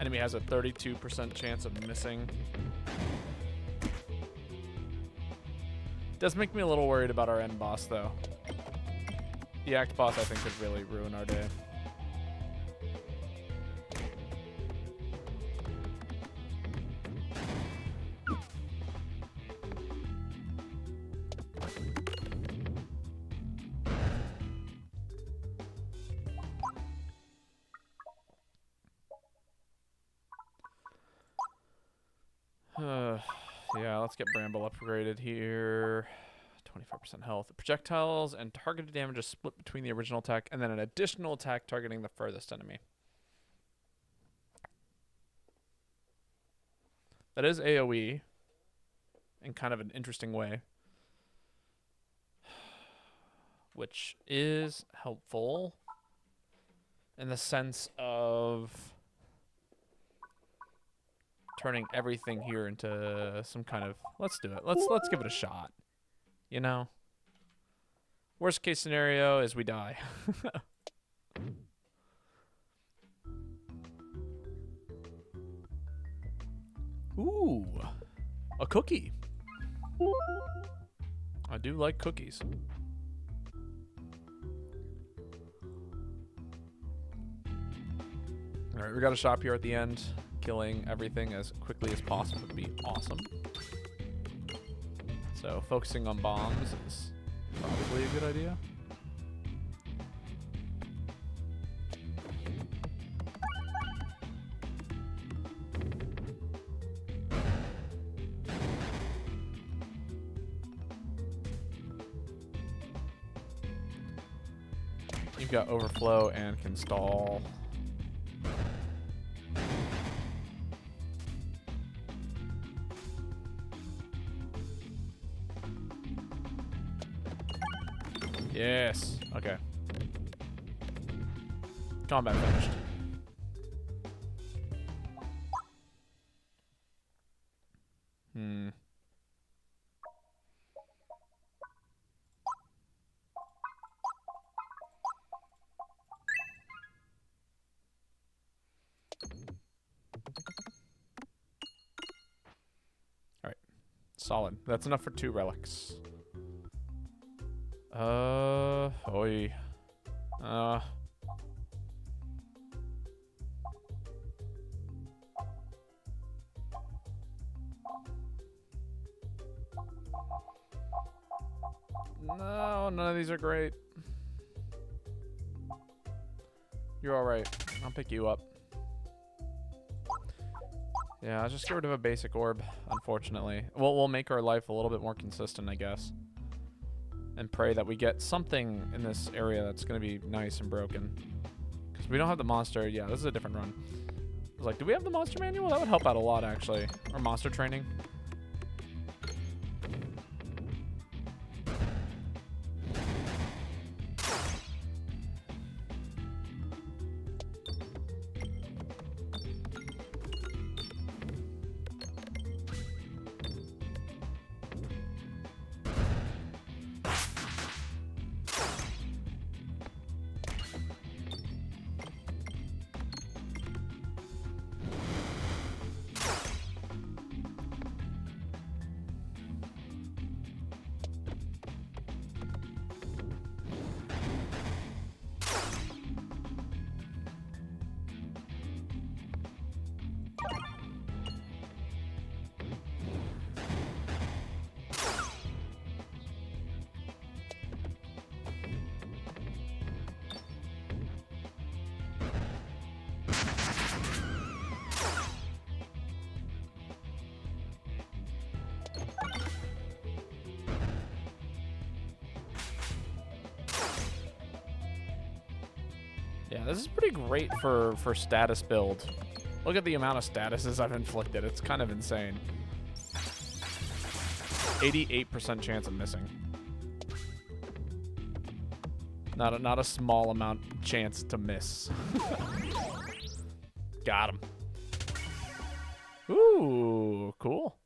Enemy has a 32% chance of missing. Does make me a little worried about our end boss, though. The act boss, I think, could really ruin our day. Yeah, let's get Bramble upgraded here. 25% health. Projectiles and targeted damage is split between the original attack and then an additional attack targeting the furthest enemy. That is AoE in kind of an interesting way, which is helpful in the sense of turning everything here into some kind of, let's do it. Let's give it a shot. You know? Worst case scenario is we die. Ooh, a cookie. I do like cookies. All right, we got a shop here at the end. Killing everything as quickly as possible would be awesome. So focusing on bombs is Probably a good idea. You've got overflow and can stall. Yes. Okay. Combat finished. Alright. Solid. That's enough for 2 relics. Oi. No, none of these are great. You're alright. I'll pick you up. Yeah, I'll just get rid of a basic orb, unfortunately. Well, we'll make our life a little bit more consistent, I guess. And pray that we get something in this area that's going to be nice and broken. Because we don't have the monster. Yeah, this is a different run. I was like, do we have the monster manual? That would help out a lot, actually. Or monster training. Yeah, this is pretty great for status build. Look at the amount of statuses I've inflicted. It's kind of insane. 88% chance of missing. Not a small amount chance to miss. Got him. Ooh, cool.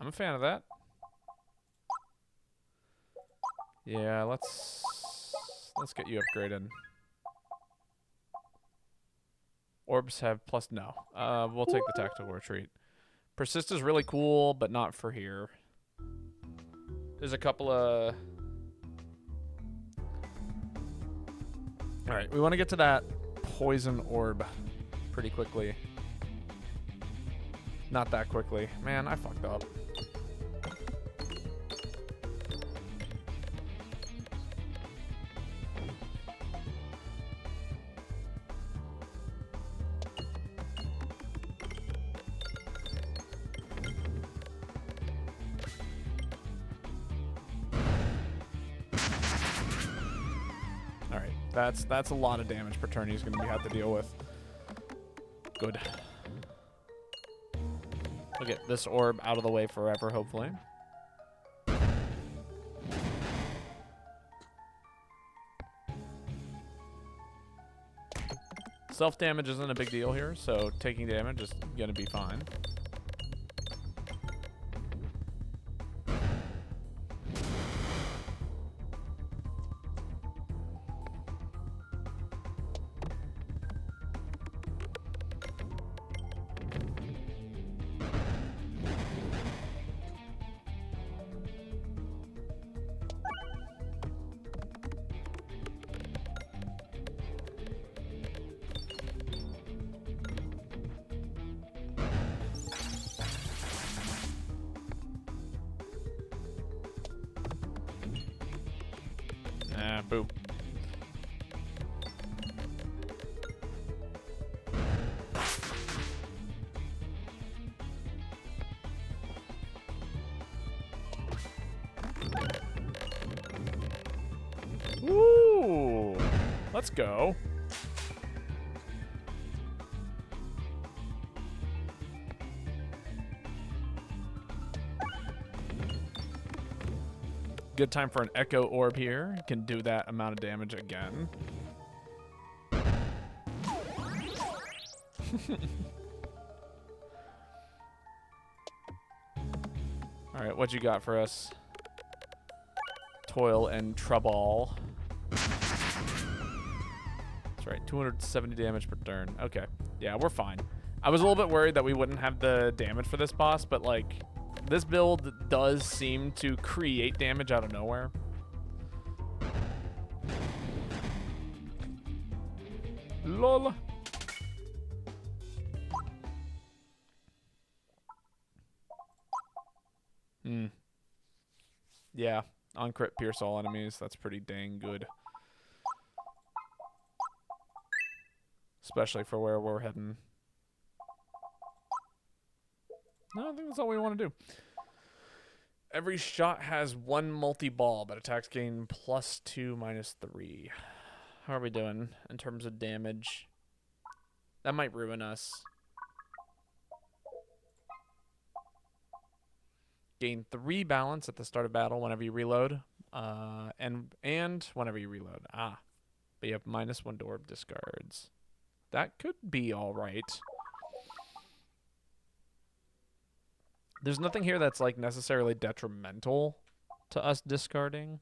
I'm a fan of that. Yeah, let's get you upgraded. Orbs have plus no. We'll take the tactical retreat. Persist is really cool, but not for here. There's a couple of... Alright, we want to get to that poison orb pretty quickly. Not that quickly. Man, I fucked up. That's a lot of damage per turn he's going to have to deal with. Good. We'll get this orb out of the way forever, hopefully. Self-damage isn't a big deal here, so taking damage is going to be fine. Boom. Woo! Let's go. Good time for an Echo Orb here. Can do that amount of damage again. Alright, what you got for us? Toil and Trouble. That's right, 270 damage per turn. Okay, yeah, we're fine. I was a little bit worried that we wouldn't have the damage for this boss, but like, this build does seem to create damage out of nowhere. LOL. Yeah, on crit pierce all enemies. That's pretty dang good. Especially for where we're heading. No, I think that's all we want to do. Every shot has one multi-ball, but attacks gain +2, -3. How are we doing in terms of damage? That might ruin us. Gain 3 balance at the start of battle whenever you reload. And whenever you reload. Ah. But you have -1 to orb discards. That could be alright. There's nothing here that's like necessarily detrimental to us discarding.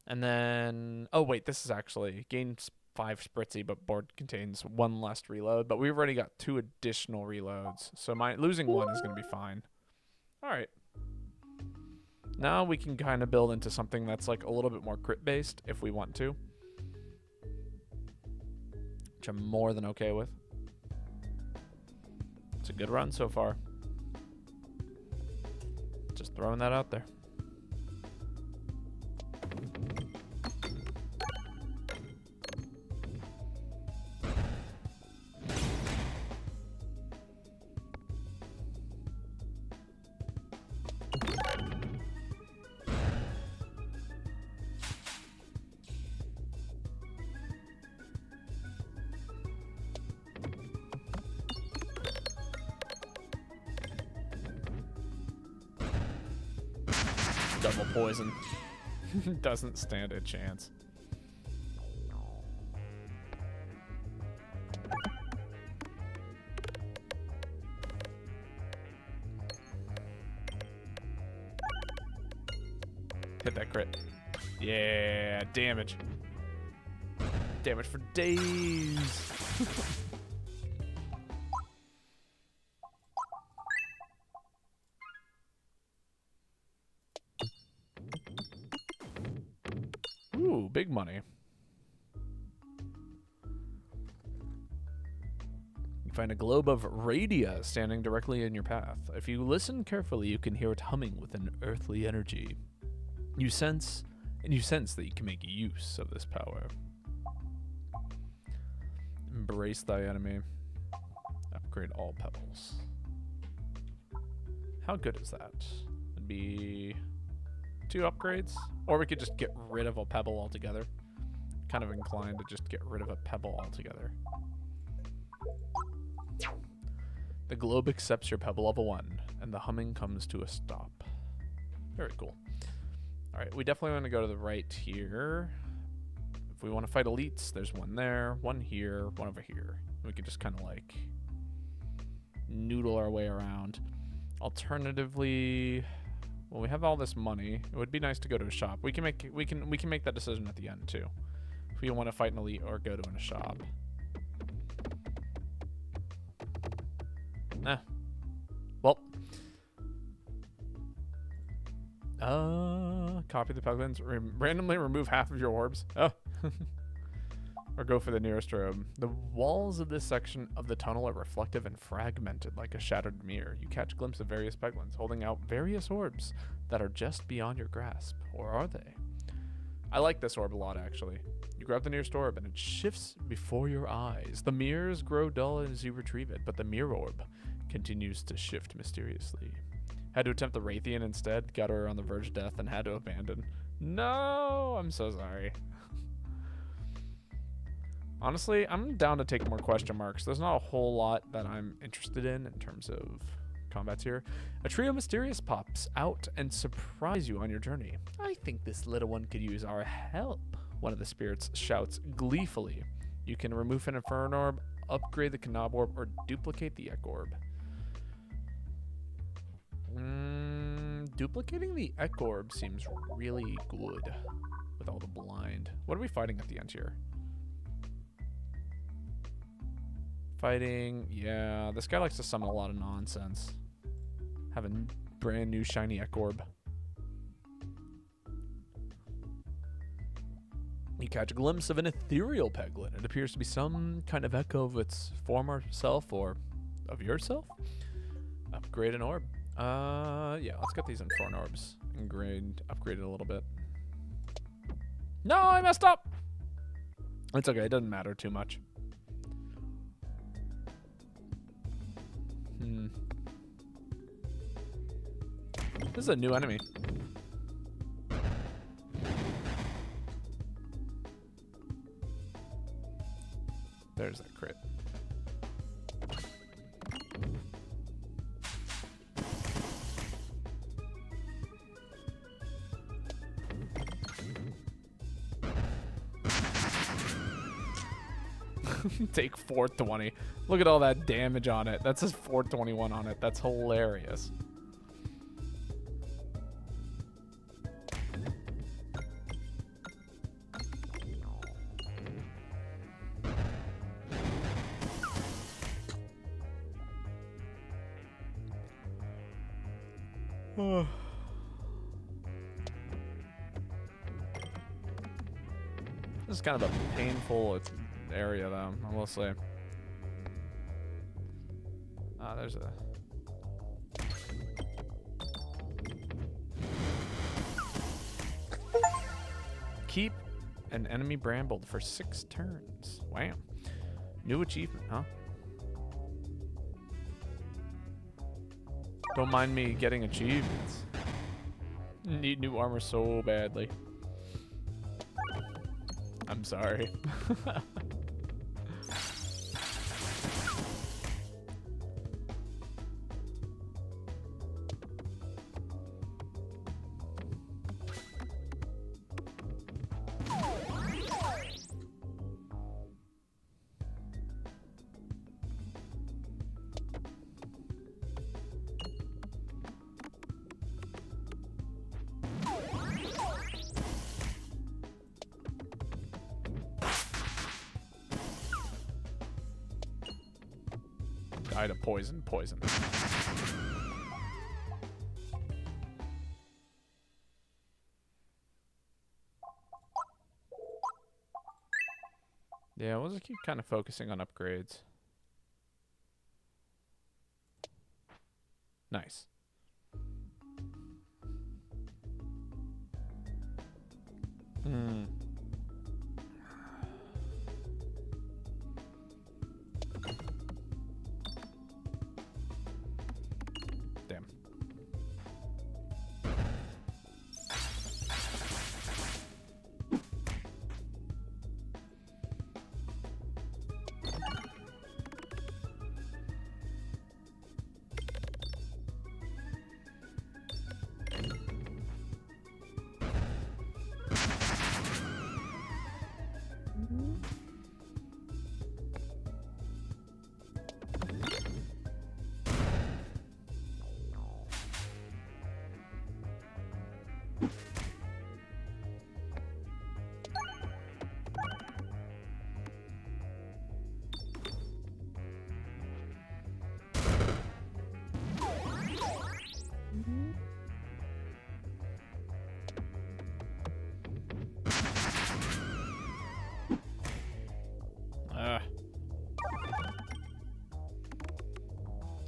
And then, oh wait, this is actually gains 5 spritzy, but board contains 1 less reload. But we've already got 2 additional reloads, so losing 1 is going to be fine. All right. Now we can kind of build into something that's like a little bit more crit based if we want to, which I'm more than okay with. It's a good run so far. Just throwing that out there. Double poison. Doesn't stand a chance. Hit that crit. Yeah, damage. Damage for days. Ooh, big money. You find a globe of radia standing directly in your path. If you listen carefully, you can hear it humming with an earthly energy. You sense that you can make use of this power. Embrace thy enemy. Upgrade all pebbles. How good is that? It'd be 2 upgrades, or we could just get rid of a pebble altogether. Kind of inclined to just get rid of a pebble altogether. The globe accepts your pebble level 1, and the humming comes to a stop. Very cool. Alright, we definitely want to go to the right here. If we want to fight elites, there's one there, one here, one over here. We can just kind of like noodle our way around. Alternatively, well, we have all this money. It would be nice to go to a shop. We can make that decision at the end too. If we want to fight an elite or go to a shop. Nah. Well. Copy the Peglins. Randomly remove half of your orbs. Oh. Or go for the nearest room. The walls of this section of the tunnel are reflective and fragmented like a shattered mirror. You catch a glimpse of various Peglins holding out various orbs that are just beyond your grasp. Or are they? I like this orb a lot, actually. You grab the nearest orb, and it shifts before your eyes. The mirrors grow dull as you retrieve it, but the mirror orb continues to shift mysteriously. Had to attempt the Raytheon instead, got her on the verge of death, and had to abandon. No, I'm so sorry. Honestly, I'm down to take more question marks. There's not a whole lot that I'm interested in terms of combats here. A trio mysterious pops out and surprise you on your journey. I think this little one could use our help, one of the spirits shouts gleefully. You can remove an Inferno Orb, upgrade the Knob Orb, or duplicate the Ek Orb. Duplicating the Ek Orb seems really good with all the blind. What are we fighting at the end here? Fighting, yeah, this guy likes to summon a lot of nonsense. Having brand new shiny Ek Orb. You catch a glimpse of an ethereal Peglin. It appears to be some kind of echo of its former self or of yourself. Upgrade an orb. Yeah, let's get these Inferno Orbs and upgrade it a little bit. No, I messed up! It's okay, it doesn't matter too much. This is a new enemy. There's that crit. Take 420. Look at all that damage on it. That says 421 on it. That's hilarious. This is kind of a painful area, though, I will say. Ah, there's a... Keep an enemy brambled for 6 turns. Wow. New achievement, huh? Don't mind me getting achievements. Need new armor so badly. I'm sorry. Die to poison. Yeah, we'll just keep kind of focusing on upgrades. Nice. Damn.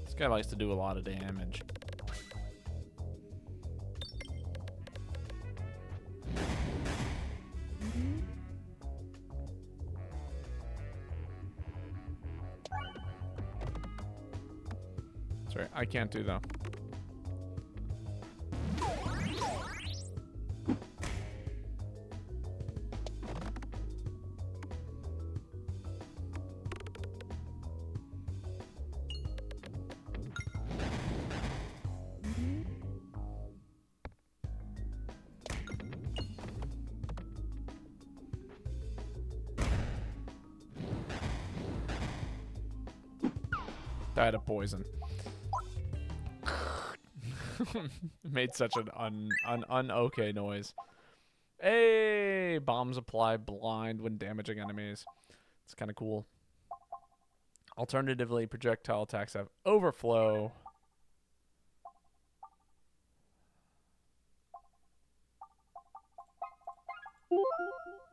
This guy likes to do a lot of damage. Sorry, I can't do though. Died of poison. Made such an un-okay noise. Hey! Bombs apply blind when damaging enemies. It's kind of cool. Alternatively, projectile attacks have overflow.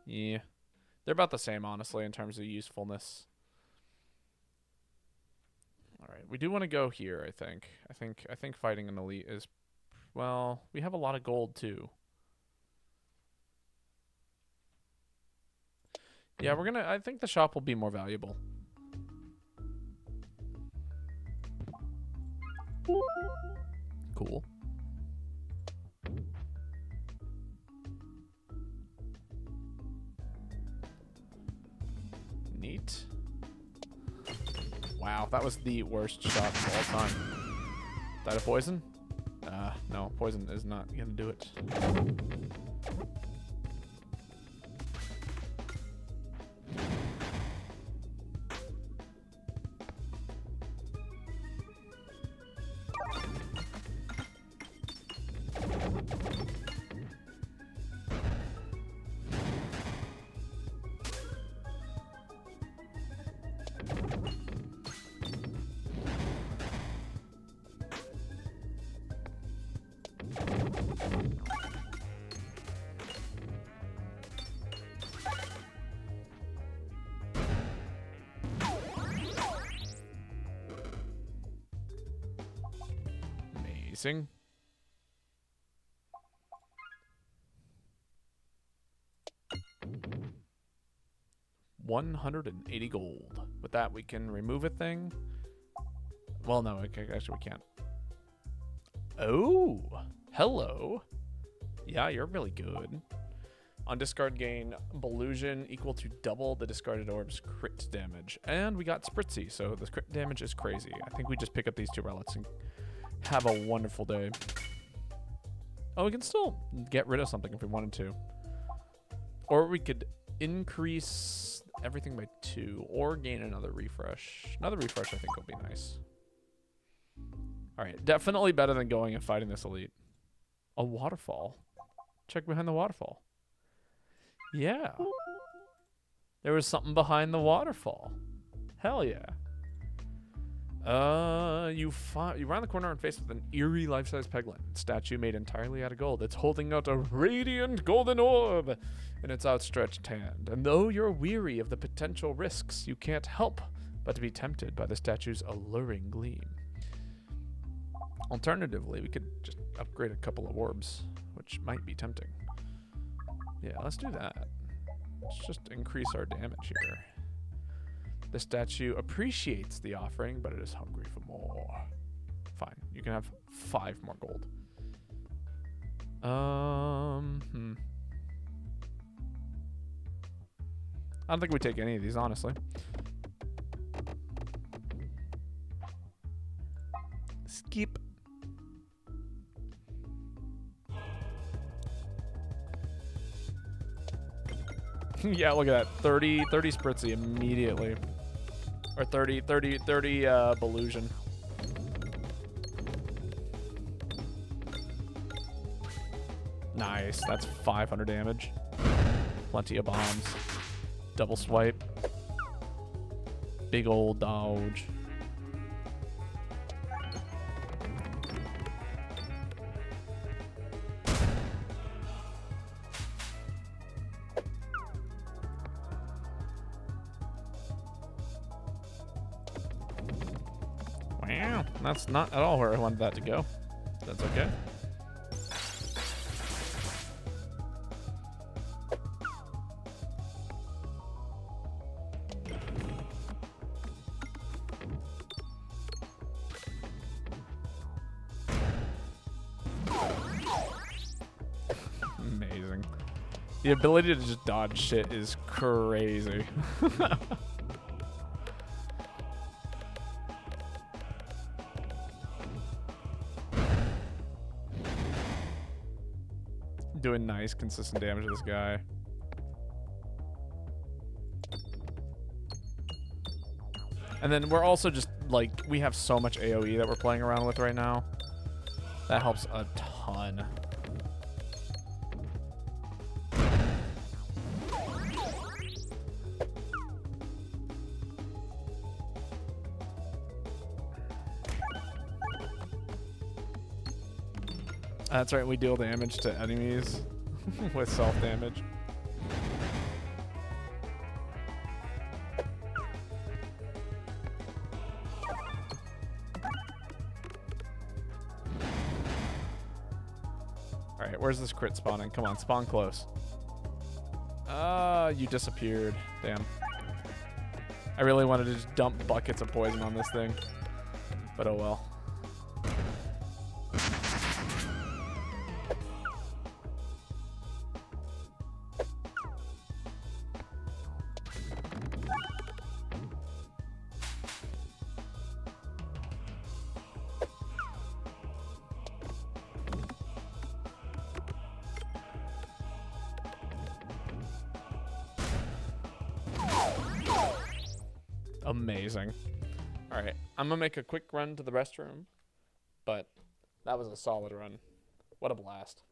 Yeah. They're about the same, honestly, in terms of usefulness. Alright, we do want to go here, I think. I think fighting an elite is... Well, we have a lot of gold, too. Yeah, we're gonna... I think the shop will be more valuable. Cool. Neat. Wow, that was the worst shot of all time. Died of poison? No, poison is not gonna do it. Amazing. $180 gold. With that, we can remove a thing. Well, no, actually, we can't. Oh, hello. Yeah, you're really good. On discard gain, Belusion equal to double the discarded orb's crit damage. And we got Spritzy, so the crit damage is crazy. I think we just pick up these two relics and have a wonderful day. Oh, we can still get rid of something if we wanted to. Or we could increase everything by 2 or gain another refresh. Another refresh I think will be nice. Alright, definitely better than going and fighting this elite. A waterfall. Check behind the waterfall. Yeah. There was something behind the waterfall. Hell yeah. You round the corner and faced with an eerie life-size Peglin statue made entirely out of gold. It's holding out a radiant golden orb in its outstretched hand. And though you're weary of the potential risks, you can't help but to be tempted by the statue's alluring gleam. Alternatively, we could just upgrade a couple of orbs, which might be tempting. Yeah, let's do that. Let's just increase our damage here. The statue appreciates the offering, but it is hungry for more. Fine, you can have 5 more gold. I don't think we take any of these, honestly. Skip. Yeah, look at that. 30 Spritzy immediately. Or 30 Belusion. Nice. That's 500 damage. Plenty of bombs. Double swipe. Big old dodge. Wow, that's not at all where I wanted that to go. That's okay. The ability to just dodge shit is crazy. Doing nice, consistent damage to this guy. And then we're also just, like, we have so much AoE that we're playing around with right now. That helps a ton. That's right, we deal damage to enemies with self-damage. Alright, where's this crit spawning? Come on, spawn close. You disappeared. Damn. I really wanted to just dump buckets of poison on this thing. But oh well. Amazing. All right, I'm gonna make a quick run to the restroom, but that was a solid run. What a blast.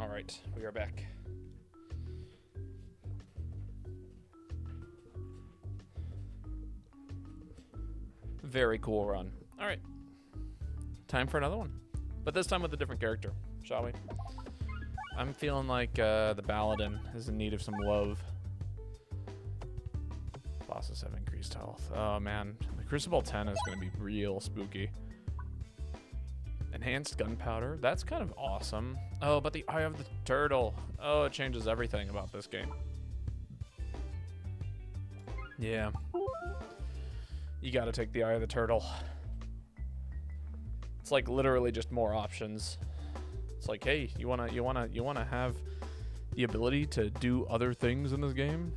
All right, we are back. Very cool run. All right, time for another one, but this time with a different character, shall we? I'm feeling like the Paladin is in need of some love. Bosses have increased health. Oh man, the Crucible 10 is going to be real spooky. Enhanced gunpowder. That's kind of awesome. Oh, but the Eye of the Turtle. Oh, it changes everything about this game. Yeah. You got to take the Eye of the Turtle. It's like literally just more options. It's like, hey, you wanna have the ability to do other things in this game?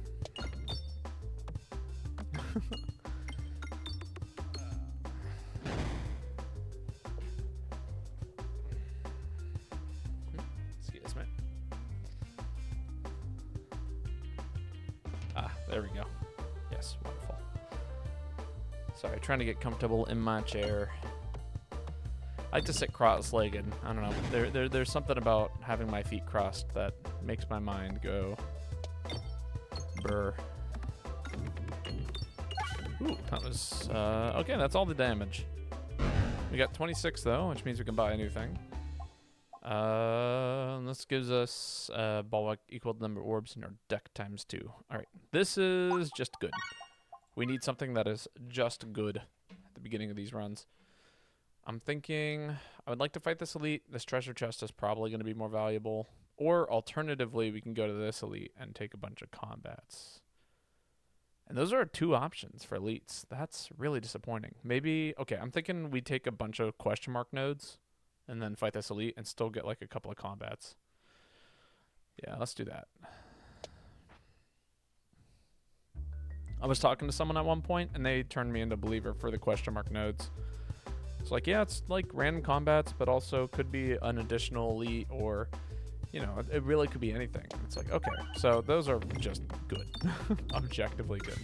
Excuse me. Ah, there we go. Yes, wonderful. Sorry, trying to get comfortable in my chair. I like to sit cross-legged. I don't know. There's something about having my feet crossed that makes my mind go brr. Ooh, that was okay. That's all the damage. We got 26 though, which means we can buy a new thing. This gives us bulwark equal to the number of orbs in our deck times 2. All right, this is just good. We need something that is just good at the beginning of these runs. I'm thinking I would like to fight this elite. This treasure chest is probably going to be more valuable. Or alternatively, we can go to this elite and take a bunch of combats. And those are 2 options for elites. That's really disappointing. Maybe, okay, I'm thinking we take a bunch of question mark nodes and then fight this elite and still get like a couple of combats. Yeah, let's do that. I was talking to someone at one point and they turned me into a believer for the question mark nodes. It's like, yeah, it's like random combats, but also could be an additional elite or, you know, it really could be anything. It's like, okay, so those are just good. Objectively good.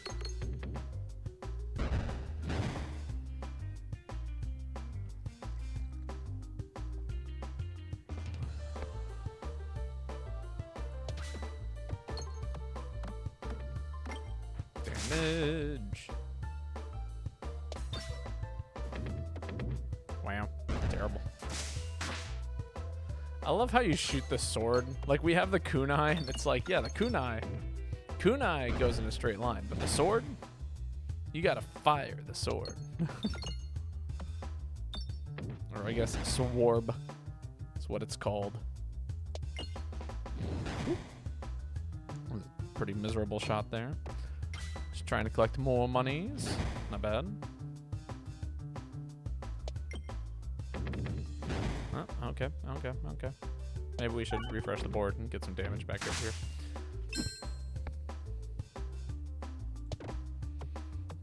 Damage. Wow, terrible. I love how you shoot the sword. Like, we have the kunai, and it's like, yeah, the kunai goes in a straight line, but the sword, you gotta fire the sword. Or I guess swarb is what it's called. Pretty miserable shot there. Just trying to collect more monies. Not bad. Oh, okay. Maybe we should refresh the board and get some damage back up here.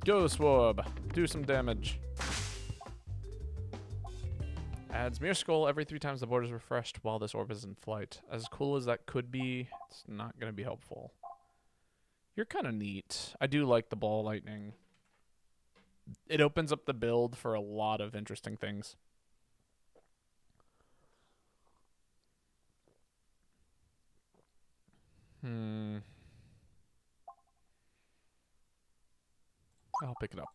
Go, Swarb. Do some damage. Adds mere skull every 3 times the board is refreshed while this orb is in flight. As cool as that could be, it's not going to be helpful. You're kind of neat. I do like the ball lightning. It opens up the build for a lot of interesting things. I'll pick it up.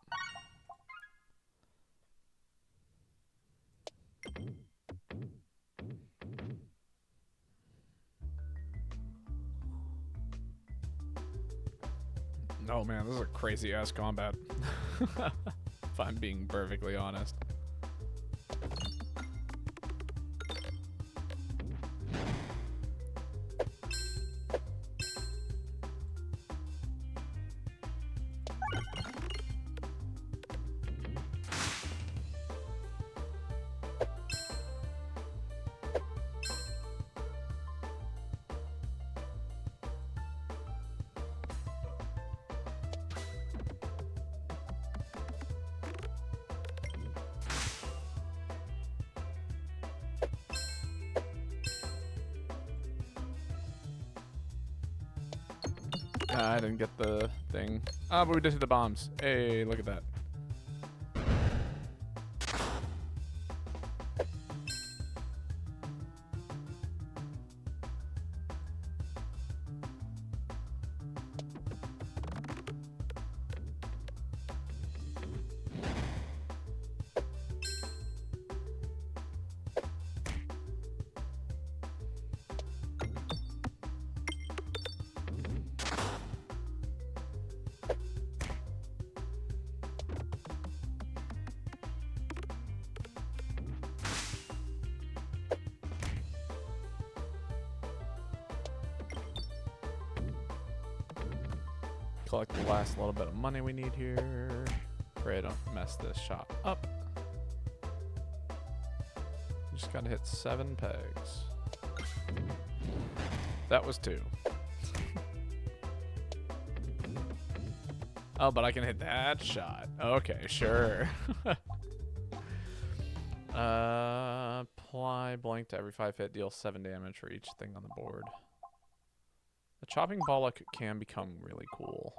Oh man, this is a crazy ass combat. If I'm being perfectly honest. I didn't get the thing. Ah, but we did hit the bombs. Hey, look at that. collect the last little bit of money we need here. Pray I don't mess this shop up. Just gotta hit 7 pegs. That was 2. Oh, but I can hit that shot. Okay, sure. Apply blank to every 5 hit, deal 7 damage for each thing on the board. The chopping bollock can become really cool.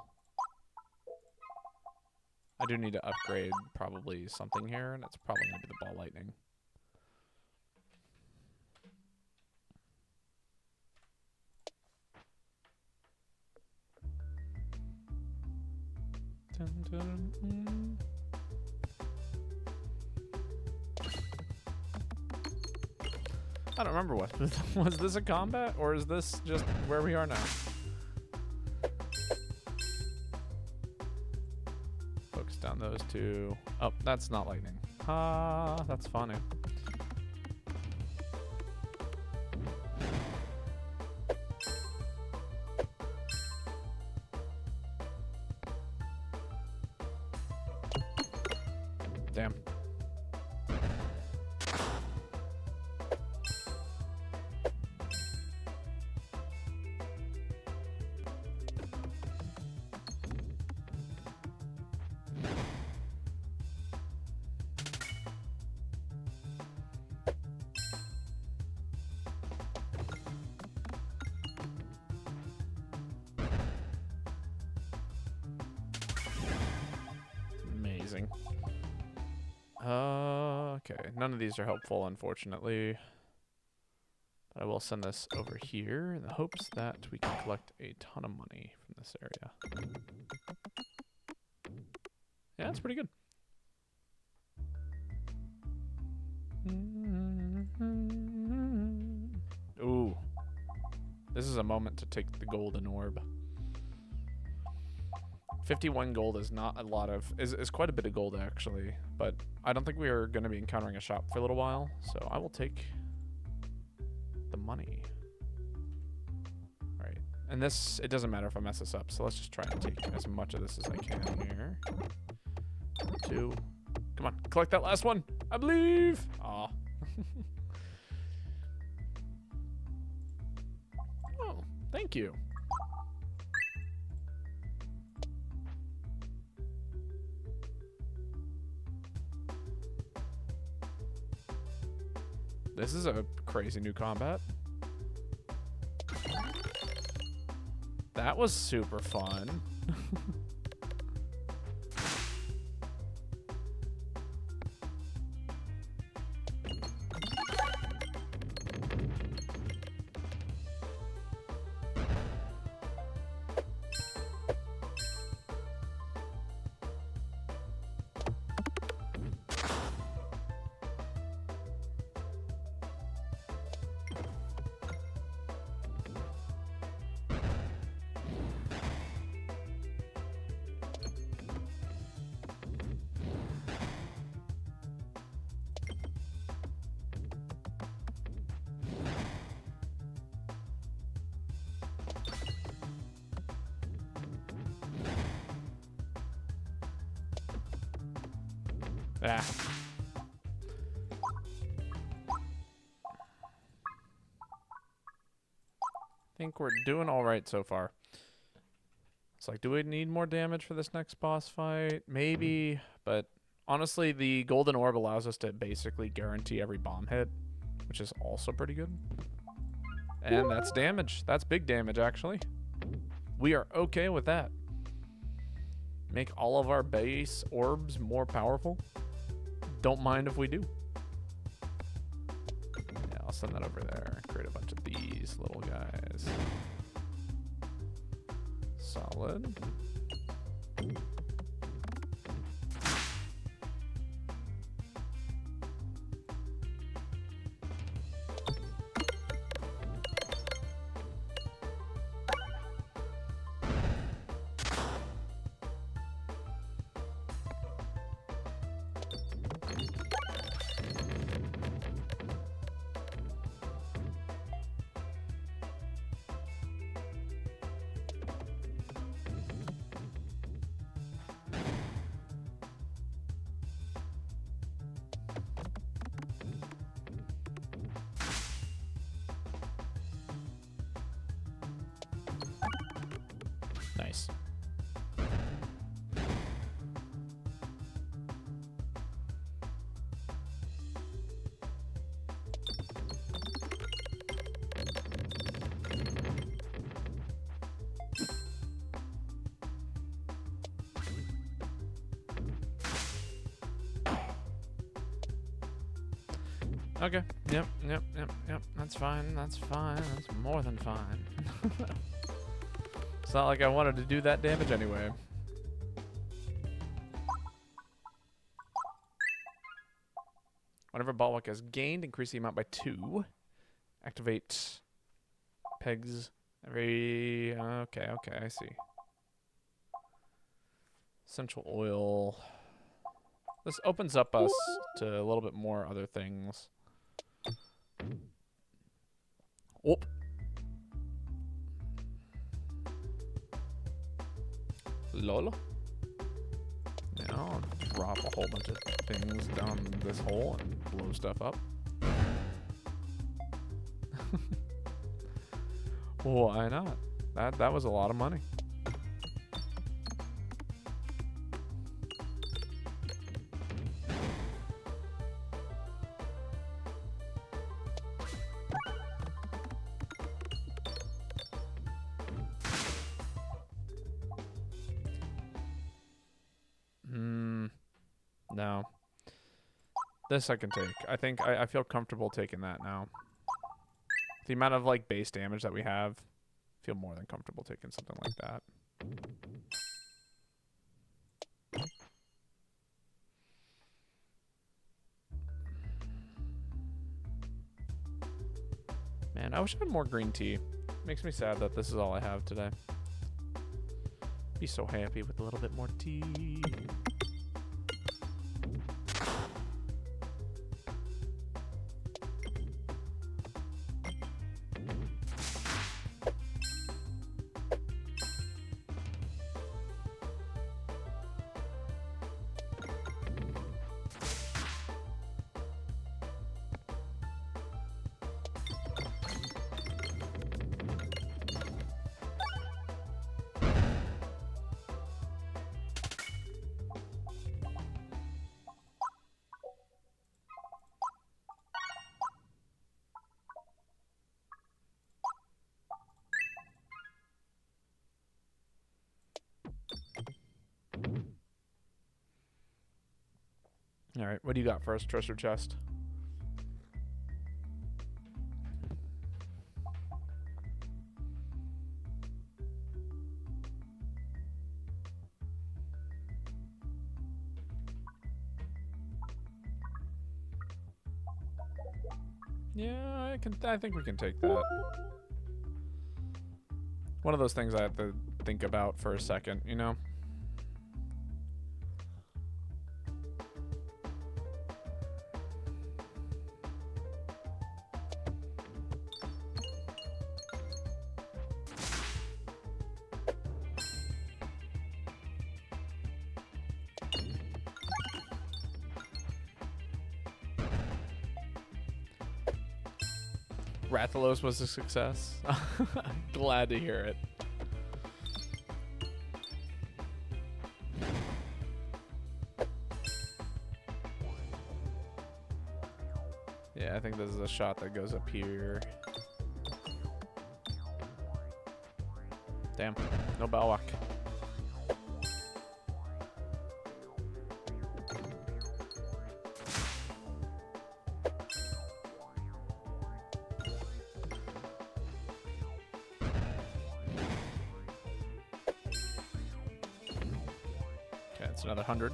I do need to upgrade probably something here, and it's probably going to be the ball lightning. Dun, dun, dun. I don't remember what. Was this a combat, or is this just where we are now? Focus down those 2. Oh, that's not lightning. Ah, that's funny. Damn. Amazing. Okay, none of these are helpful, unfortunately. But I will send this over here in the hopes that we can collect a ton of money from this area. Yeah, that's pretty good. Ooh. This is a moment to take the golden orb. 51 gold is not a lot of, is quite a bit of gold actually, but I don't think we are going to be encountering a shop for a little while, so I will take the money. All right, and this, it doesn't matter if I mess this up, so let's just try and take as much of this as I can here. 2, come on, collect that last one, I believe. Aw. Oh, thank you. This is a crazy new combat. That was super fun. Ah. I think we're doing all right so far. It's like, do we need more damage for this next boss fight? Maybe, but honestly, the golden orb allows us to basically guarantee every bomb hit, which is also pretty good. And that's damage. That's big damage, actually. We are okay with that. Make all of our base orbs more powerful. Don't mind if we do. Yeah, I'll send that over there. Create a bunch of these little guys. Solid. Nice. Okay. Yep. That's fine. That's fine. That's more than fine. It's not like I wanted to do that damage anyway. Whenever Bulwark is gained, increase the amount by 2. Activate pegs every... Okay, I see. Essential oil. This opens up us to a little bit more other things. Whoop. Lol. Now I'll drop a whole bunch of things down this hole and blow stuff up. Why not? That was a lot of money. No. This I can take. I think I feel comfortable taking that now. The amount of like base damage that we have, I feel more than comfortable taking something like that. Man, I wish I had more green tea. Makes me sad that this is all I have today. Be so happy with a little bit more tea. All right, what do you got for us, treasure chest? Yeah, I think we can take that. One of those things I have to think about for a second, you know? Rathalos was a success. Glad to hear it. Yeah, I think this is a shot that goes up here. Damn, no Balwak. Another 100.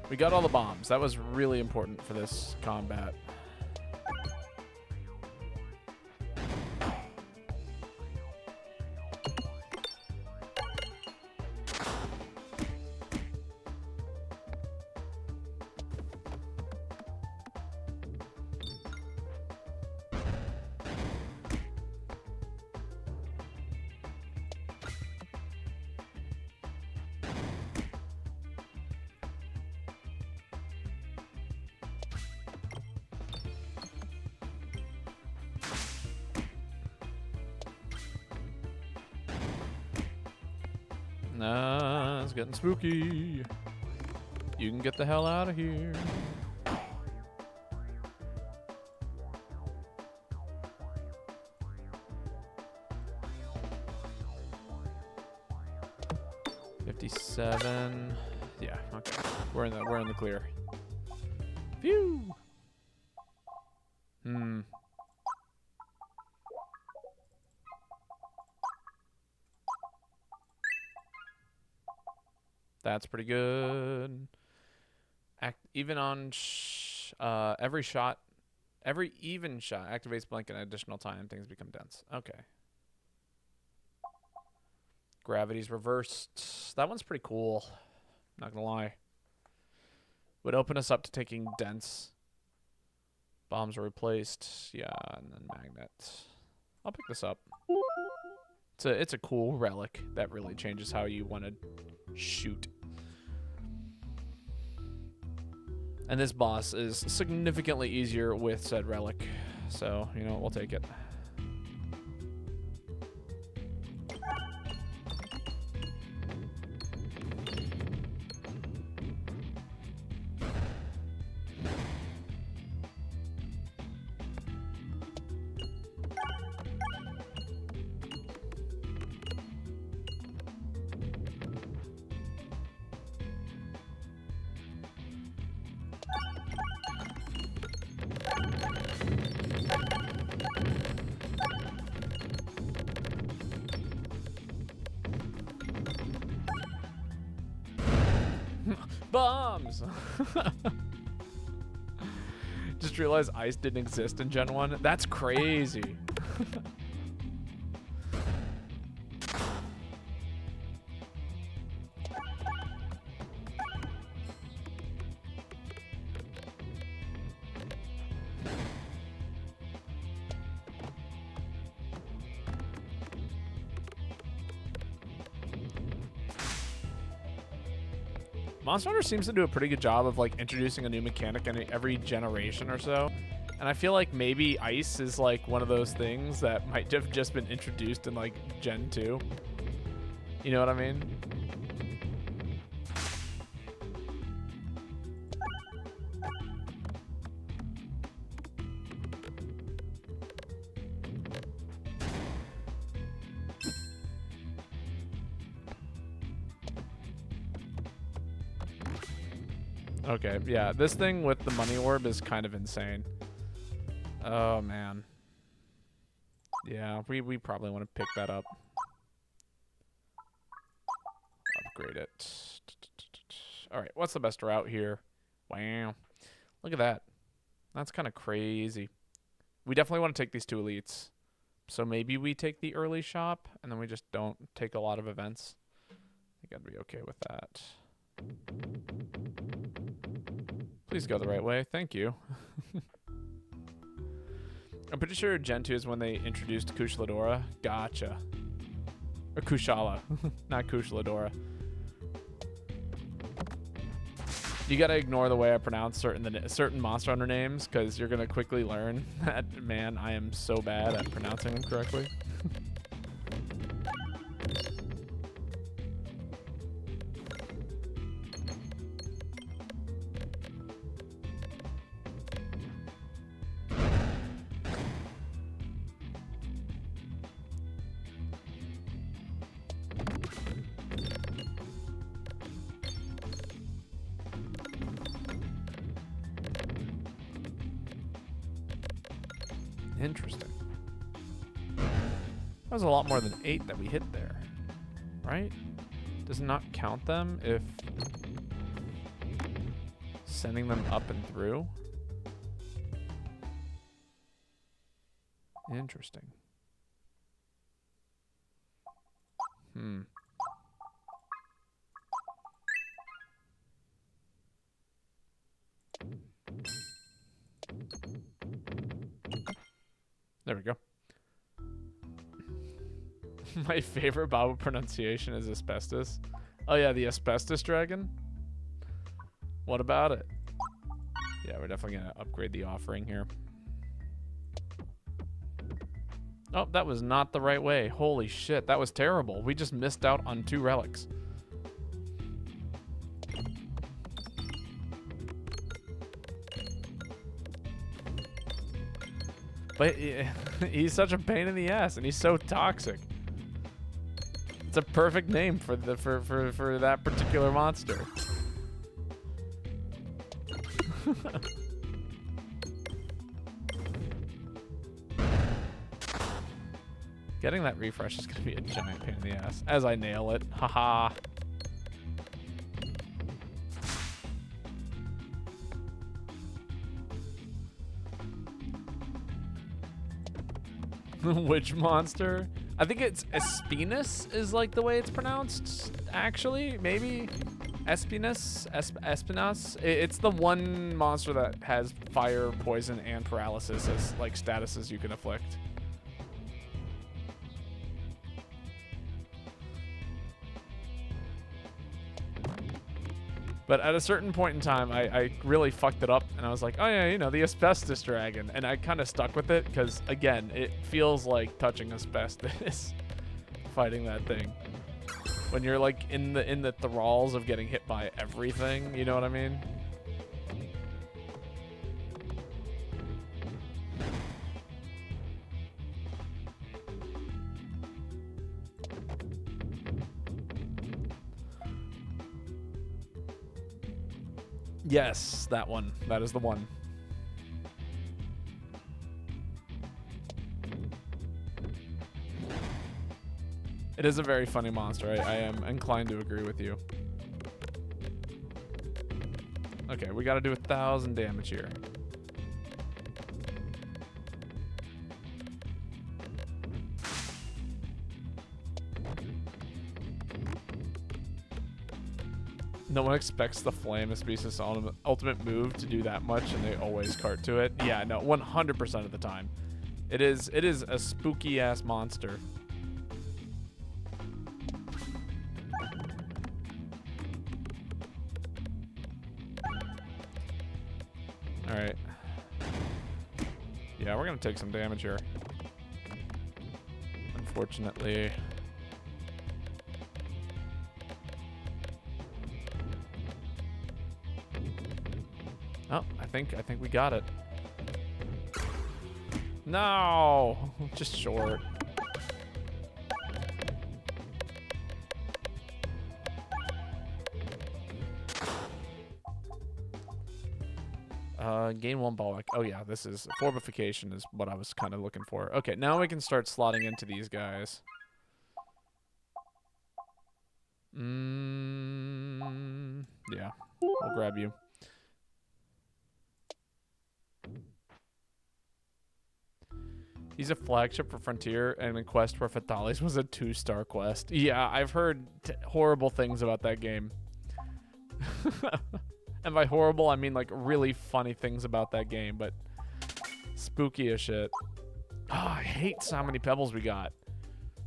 We got all the bombs. That was really important for this combat. It's getting spooky. You can get the hell out of here. $57. Yeah, okay. We're in the clear. Phew. That's pretty good. Even on every even shot activates blink an additional time. Things become dense. Okay. Gravity's reversed. That one's pretty cool. Not gonna lie. Would open us up to taking dense. Bombs are replaced. Yeah, and then magnet. I'll pick this up. It's a cool relic that really changes how you want to shoot. And this boss is significantly easier with said relic. So, you know, we'll take it. Bombs! Just realized ice didn't exist in Gen 1. That's crazy. Monster Hunter seems to do a pretty good job of like introducing a new mechanic in every generation or so. And I feel like maybe ice is like one of those things that might have just been introduced in like Gen 2. You know what I mean? Okay, yeah, this thing with the money orb is kind of insane. Oh, man. Yeah, we probably want to pick that up. Upgrade it. All right, what's the best route here? Wow. Look at that. That's kind of crazy. We definitely want to take these two elites. So maybe we take the early shop, and then we just don't take a lot of events. I think I'd be okay with that. Please go the right way. Thank you. I'm pretty sure Gen 2 is when they introduced Kushladora. Gotcha. Or Kushala. Not Kushladora. You gotta ignore the way I pronounce certain Monster Hunter names, because you're gonna quickly learn that, man, I am so bad at pronouncing them correctly. Interesting. That was a lot more than 8 that we hit there, right? Does it not count them if sending them up and through? Interesting. There we go. My favorite Bible pronunciation is asbestos. Oh yeah, the asbestos dragon? What about it? Yeah, we're definitely gonna upgrade the offering here. Oh, that was not the right way. Holy shit, that was terrible. We just missed out on 2 relics. But he's such a pain in the ass, and he's so toxic. It's a perfect name for the for that particular monster. Getting that refresh is gonna be a giant pain in the ass as I nail it. Haha. Which monster? I think it's Espinus is like the way it's pronounced, actually. Maybe Espinus, Espinas. It's the one monster that has fire, poison, and paralysis as like statuses you can afflict. But at a certain point in time, I really fucked it up, and I was like, oh yeah, you know, the asbestos dragon. And I kind of stuck with it, because, again, it feels like touching asbestos, fighting that thing. When you're, like, in the thralls of getting hit by everything, you know what I mean? Yes, that one. That is the one. It is a very funny monster. I am inclined to agree with you. Okay, we got to do 1,000 damage here. No one expects the Flame Species ultimate move to do that much, and they always cart to it. Yeah, no, 100% of the time. It is a spooky ass monster. All right. Yeah, we're gonna take some damage here. Unfortunately. Oh, I think we got it. No, just short. Gain 1 bollock. Oh yeah, this is fortification is what I was kind of looking for. Okay, now we can start slotting into these guys. Yeah, we'll grab you. He's a flagship for Frontier, and a quest for Fatalis was a 2-star quest. Yeah, I've heard horrible things about that game. And by horrible, I mean like really funny things about that game, but spooky as shit. Oh, I hate how many pebbles we got.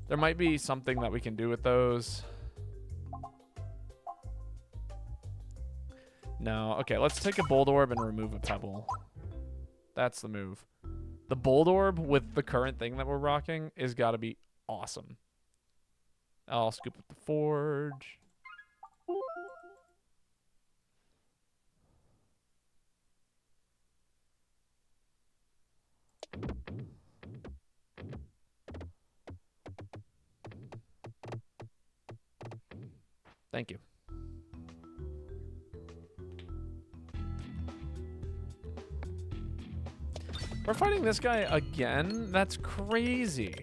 There might be something that we can do with those. No, okay, let's take a Bold Orb and remove a pebble. That's the move. The Bold Orb with the current thing that we're rocking is gotta be awesome. I'll scoop up the Forge. Thank you. We're fighting this guy again? That's crazy.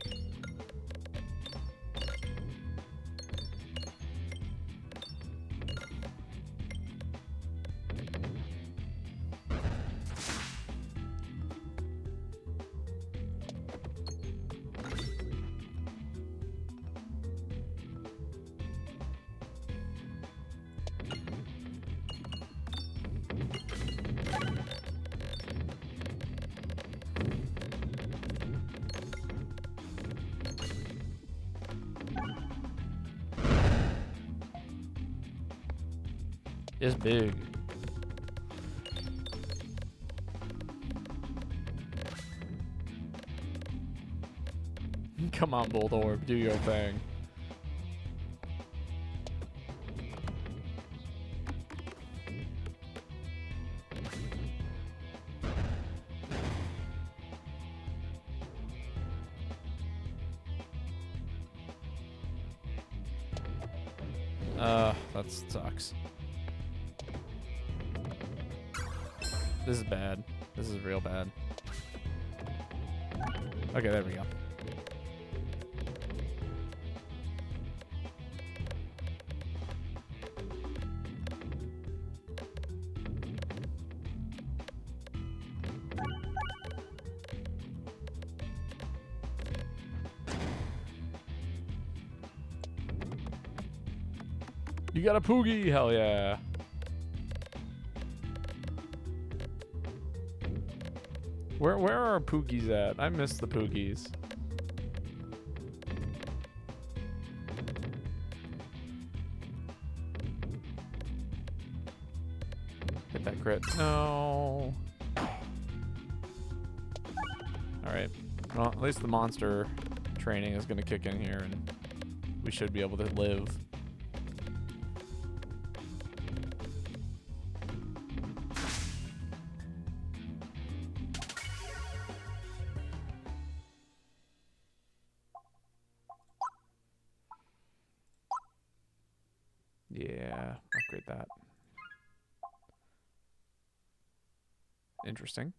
It's big. Come on, Bold Orb, do your thing. That sucks. This is bad. This is real bad. Okay, there we go. You got a Poogie? Hell yeah. Where are our Poogies at? I miss the Poogies. Hit that crit. No. Alright. Well, at least the monster training is going to kick in here and we should be able to live. Yeah, upgrade that. Interesting.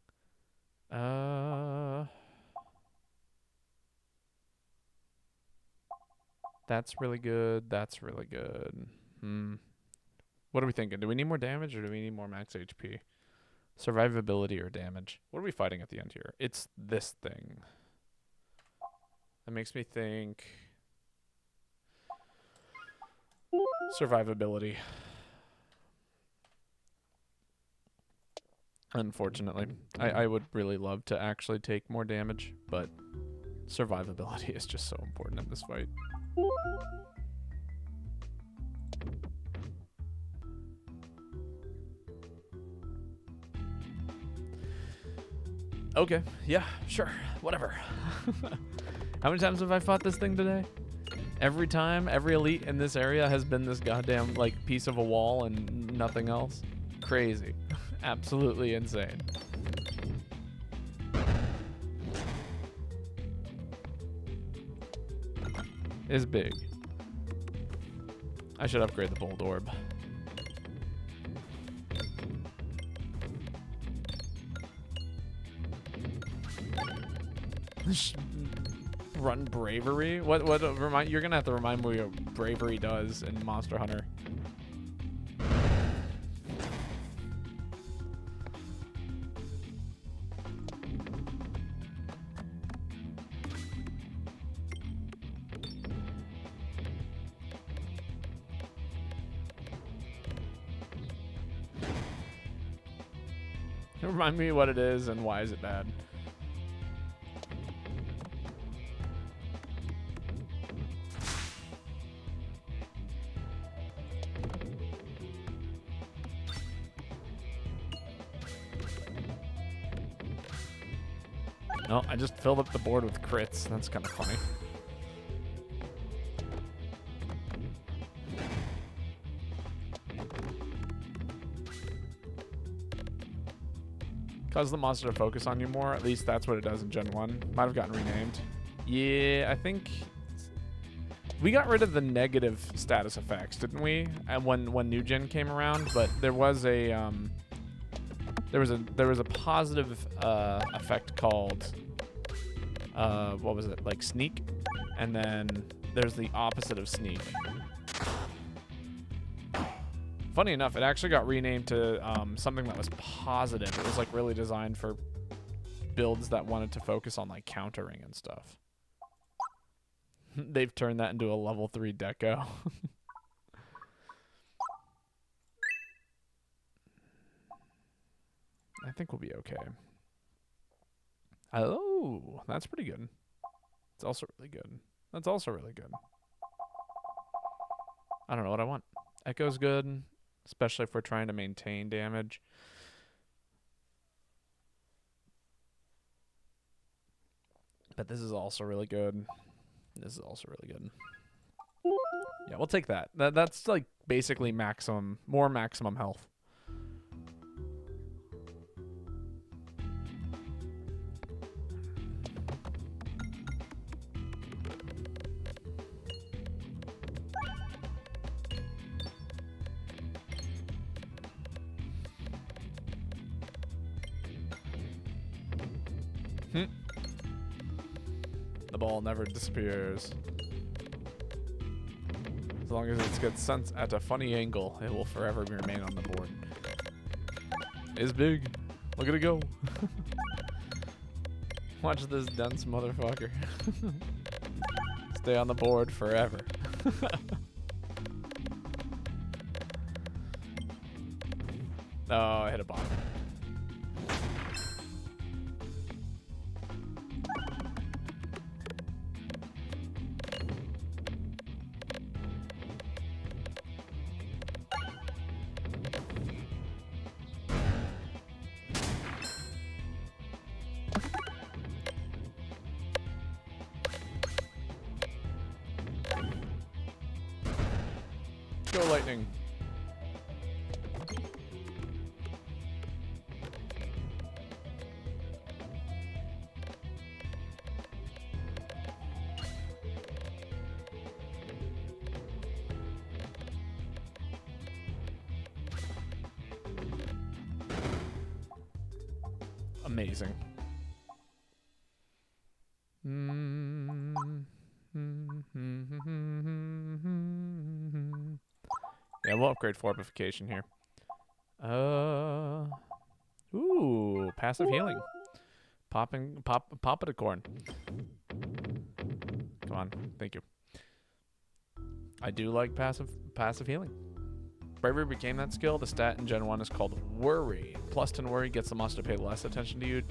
That's really good. That's really good. What are we thinking? Do we need more damage or do we need more max HP? Survivability or damage? What are we fighting at the end here? It's this thing. That makes me think survivability. Unfortunately. I would really love to actually take more damage, but survivability is just so important in this fight. Okay, yeah, sure, whatever. How many times have I fought this thing today? Every time, every elite in this area has been this goddamn, like, piece of a wall and nothing else. Crazy. Absolutely insane. Is big. I should upgrade the bold orb. Run bravery? What remind you're gonna have to remind me what bravery does in Monster Hunter. Remind me what it is and why is it bad. No, I just filled up the board with crits. That's kind of funny. Cause the monster to focus on you more. At least that's what it does in Gen 1. Might have gotten renamed. Yeah, I think we got rid of the negative status effects, didn't we? And when new gen came around, but there was a positive effect called what was it? Like sneak, and then there's the opposite of sneak. Funny enough, it actually got renamed to something that was positive. It was like really designed for builds that wanted to focus on like countering and stuff. They've turned that into a level 3 deco. I think we'll be okay. Oh, that's pretty good. It's also really good. That's also really good. I don't know what I want. Echo's good, especially if we're trying to maintain damage. But this is also really good. This is also really good. Yeah, we'll take that. That's like basically more maximum health. The ball never disappears. As long as it gets sent at a funny angle, it will forever remain on the board. It's big. Look at it go. Watch this dense motherfucker. Stay on the board forever. Oh, I hit a bomb. Go lightning. Amazing. Yeah, we'll upgrade fortification here. Ooh, passive healing. Pop it a corn. Come on, thank you. I do like passive healing. Bravery became that skill. The stat in Gen 1 is called Worry. Plus 10 Worry gets the monster to pay less attention to you.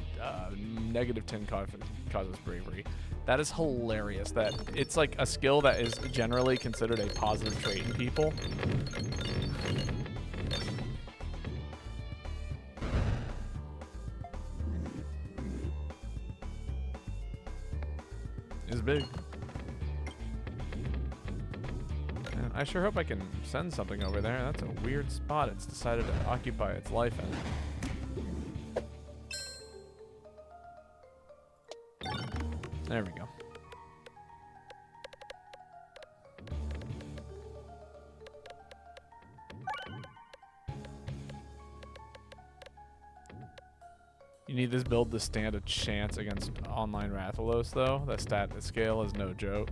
Negative 10 causes Bravery. That is hilarious. That it's like a skill that is generally considered a positive trait in people. It's big. I sure hope I can send something over there. That's a weird spot it's decided to occupy its life in. There we go. You need this build to stand a chance against online Rathalos, though. The stat scale is no joke.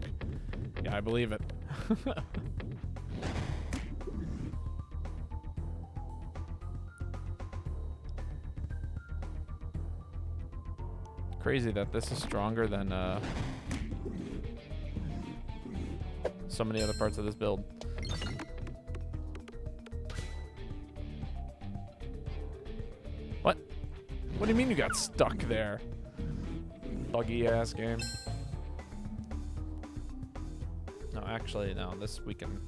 Yeah, I believe it. Crazy that this is stronger than so many other parts of this build. What? What do you mean you got stuck there? Buggy ass game. No, actually, no. This we can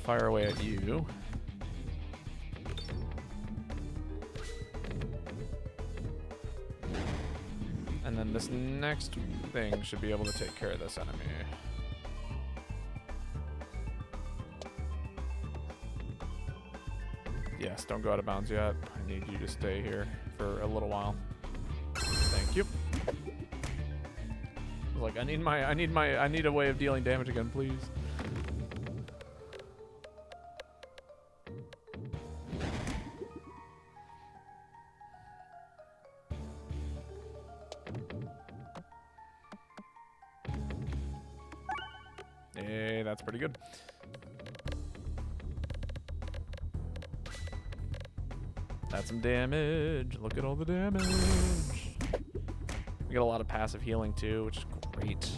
fire away at you. And then this next thing should be able to take care of this enemy. Yes, don't go out of bounds yet. I need you to stay here for a little while. Thank you. I was like, I need a way of dealing damage again, please. Hey, that's pretty good. That's some damage. Look at all the damage. We get a lot of passive healing too, which is great.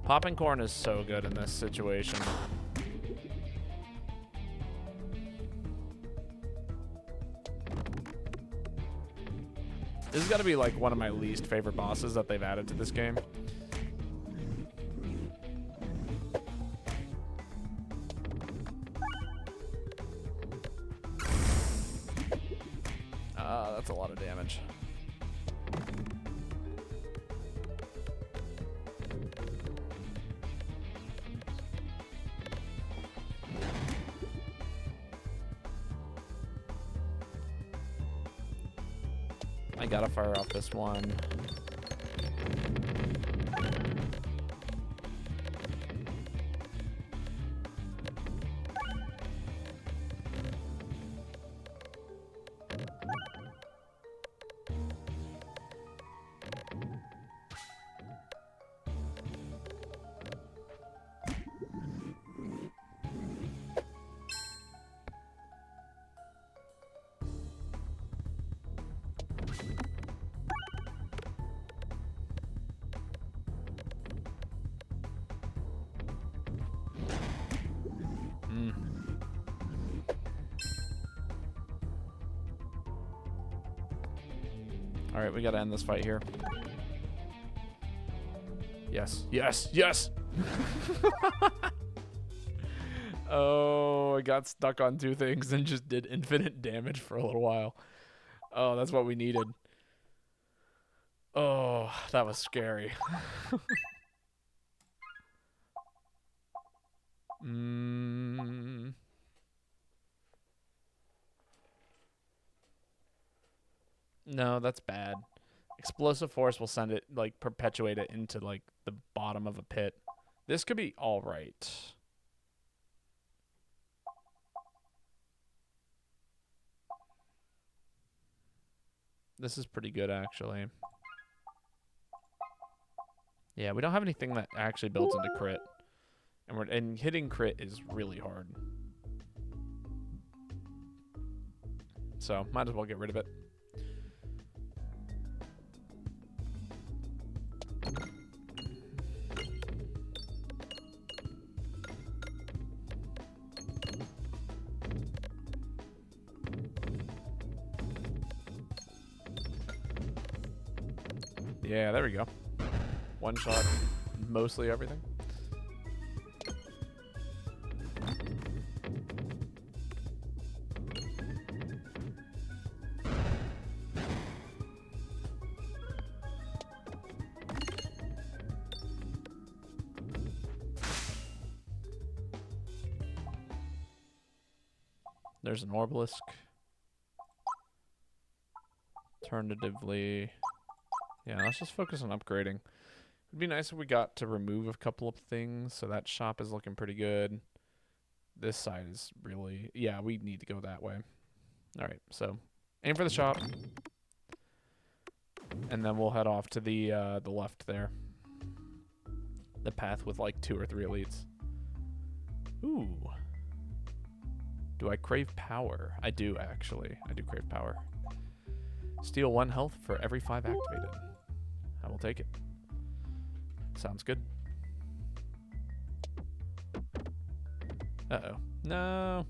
Popping corn is so good in this situation. This has got to be like one of my least favorite bosses that they've added to this game. That's a lot of damage. I gotta fire off this one. All right, we got to end this fight here. Yes, yes, yes! Oh, I got stuck on 2 things and just did infinite damage for a little while. Oh, that's what we needed. Oh, that was scary. No, that's bad. Explosive force will send it, like, perpetuate it into, like, the bottom of a pit. This could be all right. This is pretty good, actually. Yeah, we don't have anything that actually builds into crit. And hitting crit is really hard. So, might as well get rid of it. Yeah, there we go. One shot, mostly everything. There's an Orbalisk. Alternatively, yeah, let's just focus on upgrading. It'd be nice if we got to remove a couple of things, so that shop is looking pretty good. This side is really... Yeah, we need to go that way. Alright, so aim for the shop. And then we'll head off to the left there. The path with like 2 or 3 elites. Ooh. Do I crave power? I do, actually. I do crave power. Steal 1 health for every 5 activated. I will take it. Sounds good. Uh-oh. No.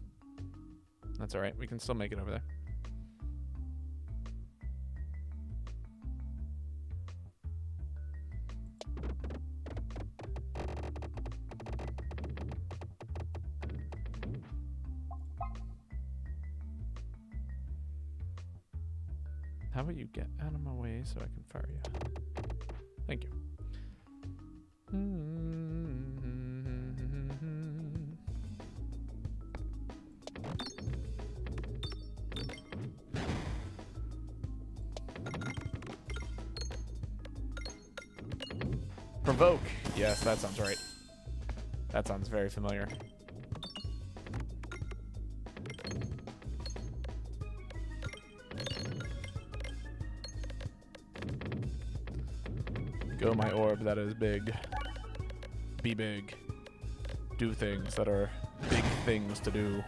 That's alright. We can still make it over there. How about you get out of my way so I can fire you? Thank you. Provoke. Yes, that sounds right. That sounds very familiar. Go my orb that is big. Be big. Do things that are big things to do.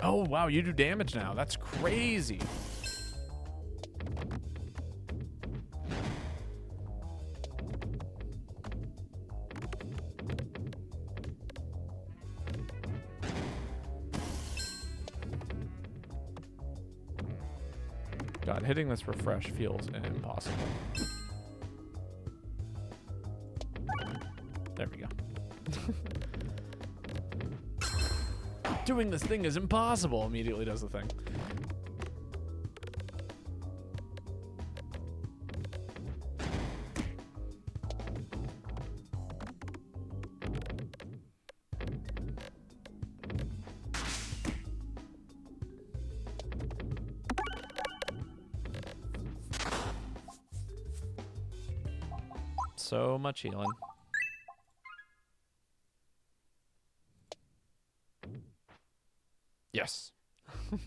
Oh, wow, you do damage now. That's crazy. God, hitting this refresh feels impossible. There we go. Doing this thing is impossible. Immediately does the thing. So much healing. Yes.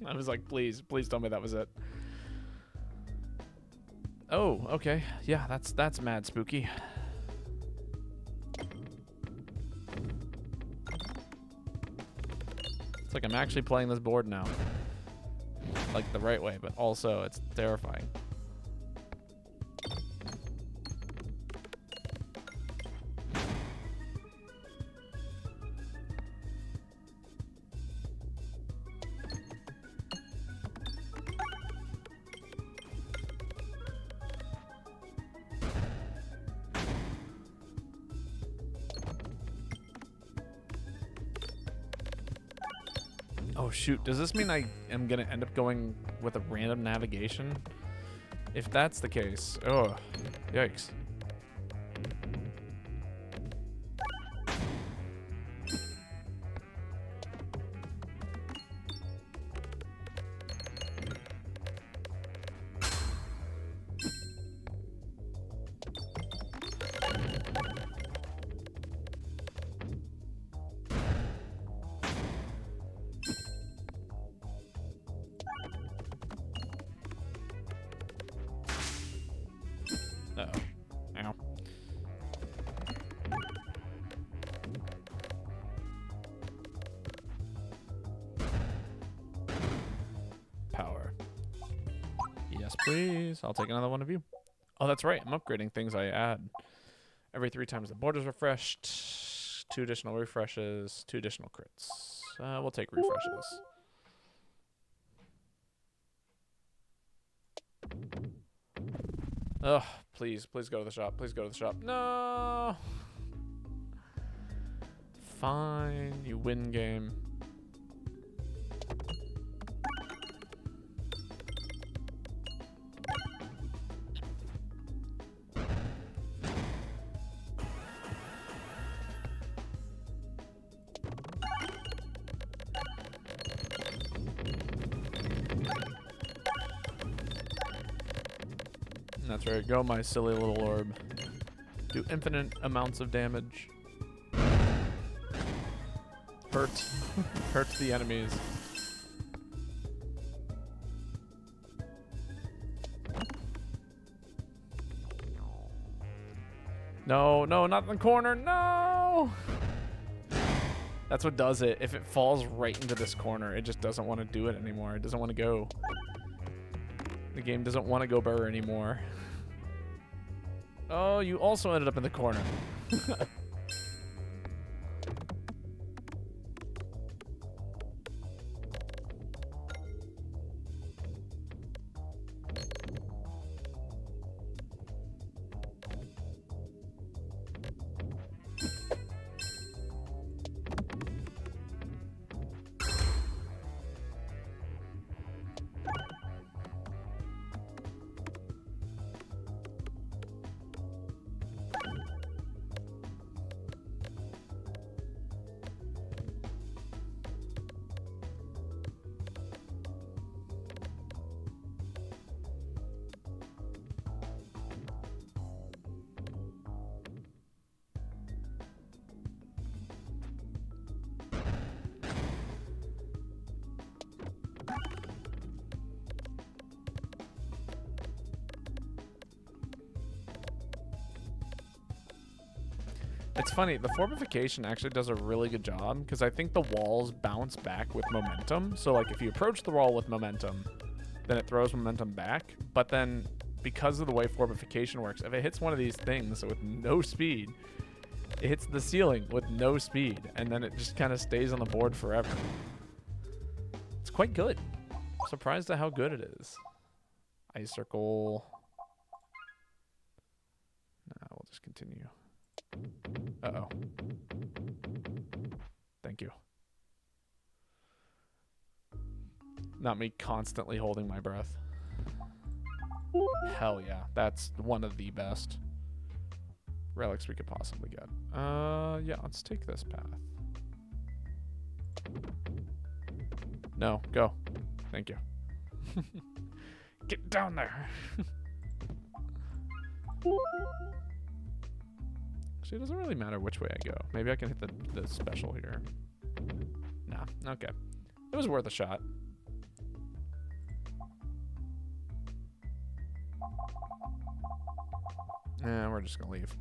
I was like, please tell me that was it. Oh, okay. Yeah, that's mad spooky. It's like I'm actually playing this board now. Like the right way, but also it's terrifying. Oh shoot, does this mean I am gonna end up going with a random navigation? If that's the case, oh, yikes. Uh-oh. Ow. Power. Yes, please. I'll take another one of you. Oh, that's right. I'm upgrading things I add. Every 3 times the board is refreshed. 2 additional refreshes. 2 additional crits. We'll take refreshes. Ugh, please go to the shop. Please go to the shop. No! Fine, you win game. That's right, go my silly little orb. Do infinite amounts of damage. Hurt. Hurts the enemies. No, no, not in the corner, no! That's what does it. If it falls right into this corner, it just doesn't want to do it anymore. It doesn't want to go. The game doesn't want to go burr anymore. Oh, you also ended up in the corner. It's funny, the fortification actually does a really good job because I think the walls bounce back with momentum. So like if you approach the wall with momentum, then it throws momentum back. But then because of the way fortification works, if it hits one of these things with no speed, it hits the ceiling with no speed and then it just kind of stays on the board forever. It's quite good. I'm surprised at how good it is. Ice circle. Nah, we'll just continue. Uh-oh. Thank you. Not me constantly holding my breath. Hell yeah. That's one of the best relics we could possibly get. Yeah, let's take this path. No, go. Thank you. Get down there. Actually, it doesn't really matter which way I go. Maybe I can hit the special here. Nah, okay. It was worth a shot. Nah, we're just gonna leave.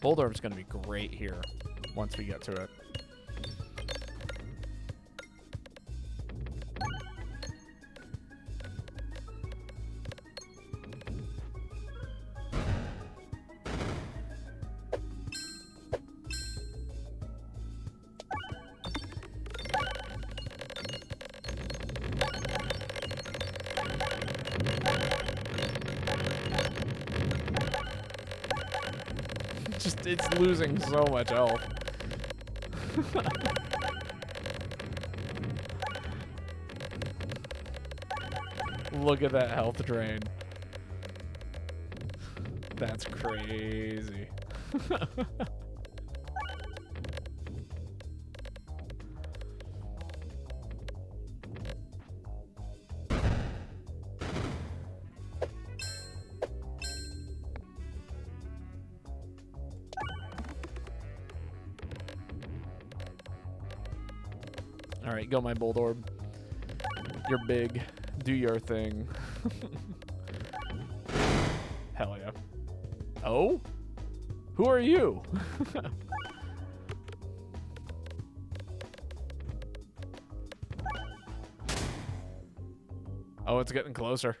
Boulder's gonna be great here once we get to it. It's losing so much health. Look at that health drain. That's crazy. All right, go my bold orb. You're big. Do your thing. Hell yeah. Oh? Who are you? Oh, it's getting closer.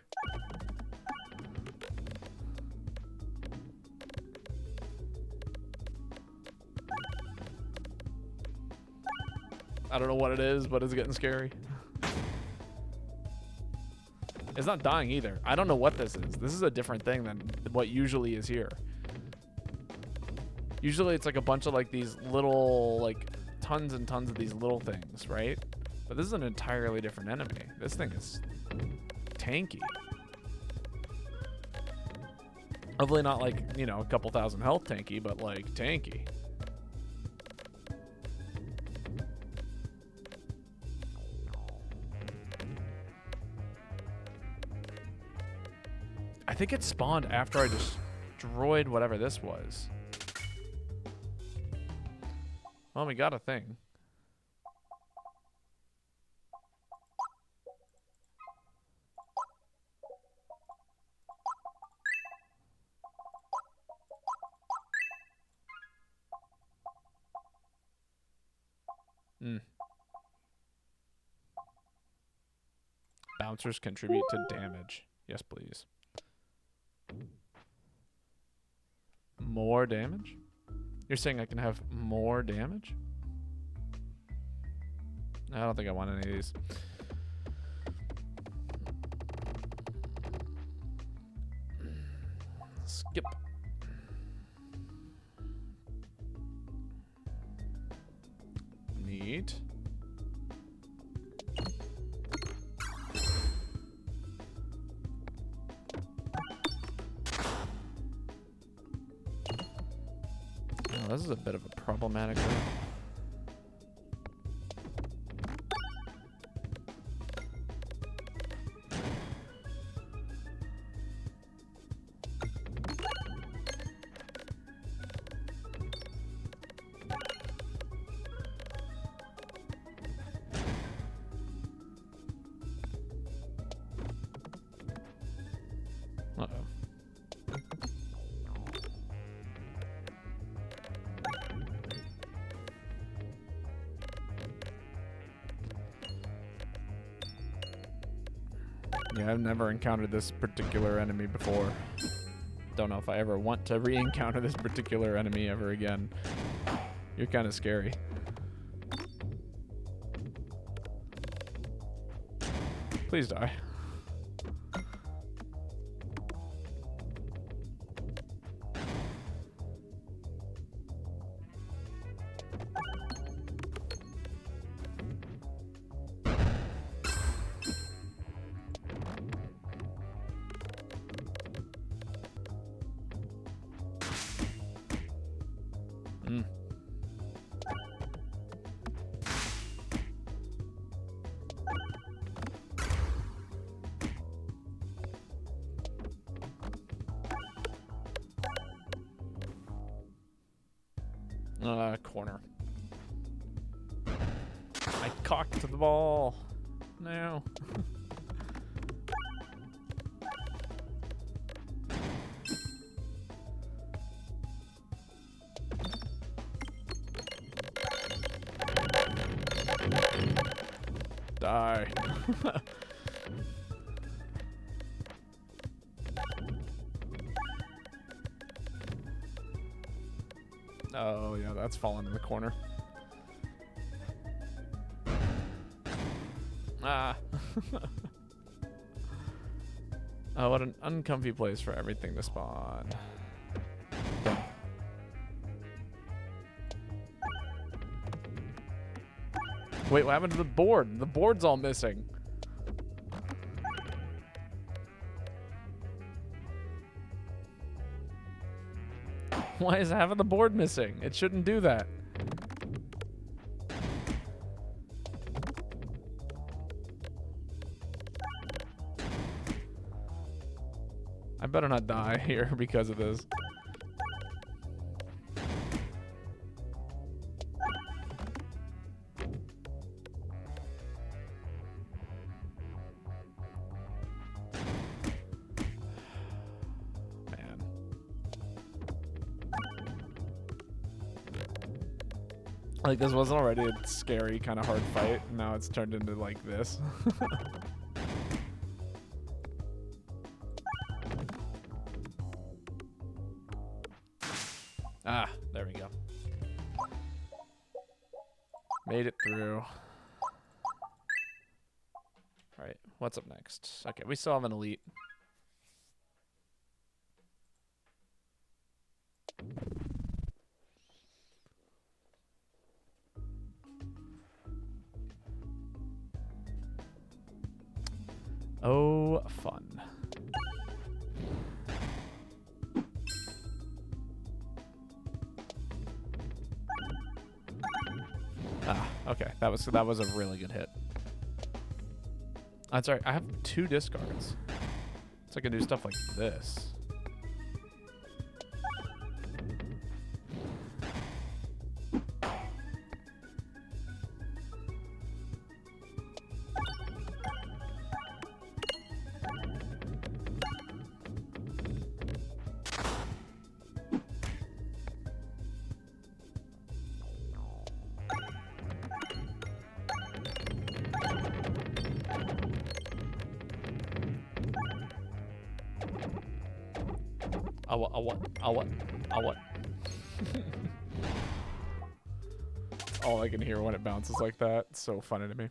I don't know what it is, but it's getting scary. It's not dying either. I don't know what this is. This is a different thing than what usually is here. Usually it's like a bunch of like these little, like tons and tons of these little things, right? But this is an entirely different enemy. This thing is tanky. Hopefully not like, you know, a couple thousand health tanky, but like tanky. I think it spawned after I destroyed whatever this was. Well, we got a thing. Bouncers contribute to damage. Yes, please. More damage? You're saying I can have more damage? I don't think I want any of these. Skip. Neat. Oh, this is a bit of a problematic one. Yeah, I've never encountered this particular enemy before. Don't know if I ever want to re-encounter this particular enemy ever again. You're kind of scary. Please die. Corner. I cocked the ball. No. Die. Oh, yeah, that's fallen in the corner. Ah. Oh, what an uncomfy place for everything to spawn. Wait, what happened to the board? The board's all missing. Why is half of the board missing? It shouldn't do that. I better not die here because of this. Man. Like, this wasn't already a scary, kind of hard fight, and now it's turned into, like, this. Ah, there we go. Made it through. Alright, what's up next? Okay, we still have an elite. Oh, fun. Ah, okay. That was a really good hit. That's right. I have 2 discards. So I can do stuff like this. What? All I can hear when it bounces like that. It's so funny to me.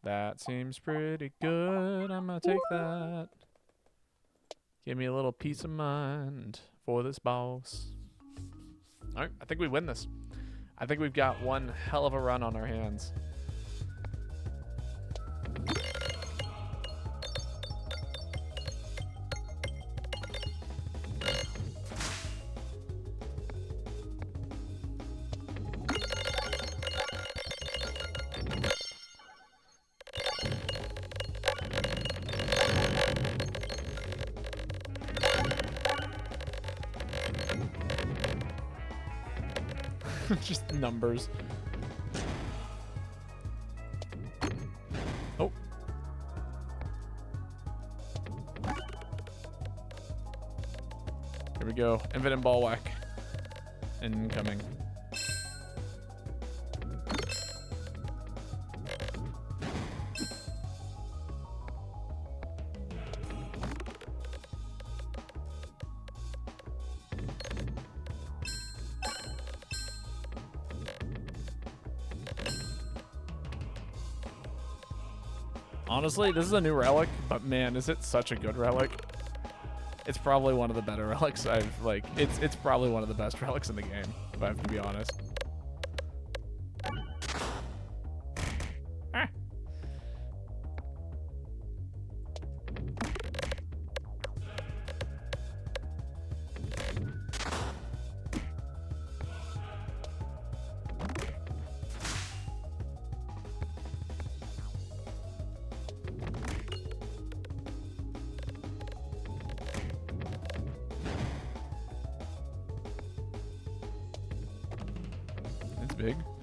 That seems pretty good. I'm gonna take that. Give me a little peace of mind for this boss. All right, I think we win this. I think we've got one hell of a run on our hands. Just numbers. Oh. Here we go. Infinite ball whack. Incoming. Honestly, this is a new relic, but man, is it such a good relic. It's probably one of the better relics I've, like, it's probably one of the best relics in the game, if I have to be honest. Ah.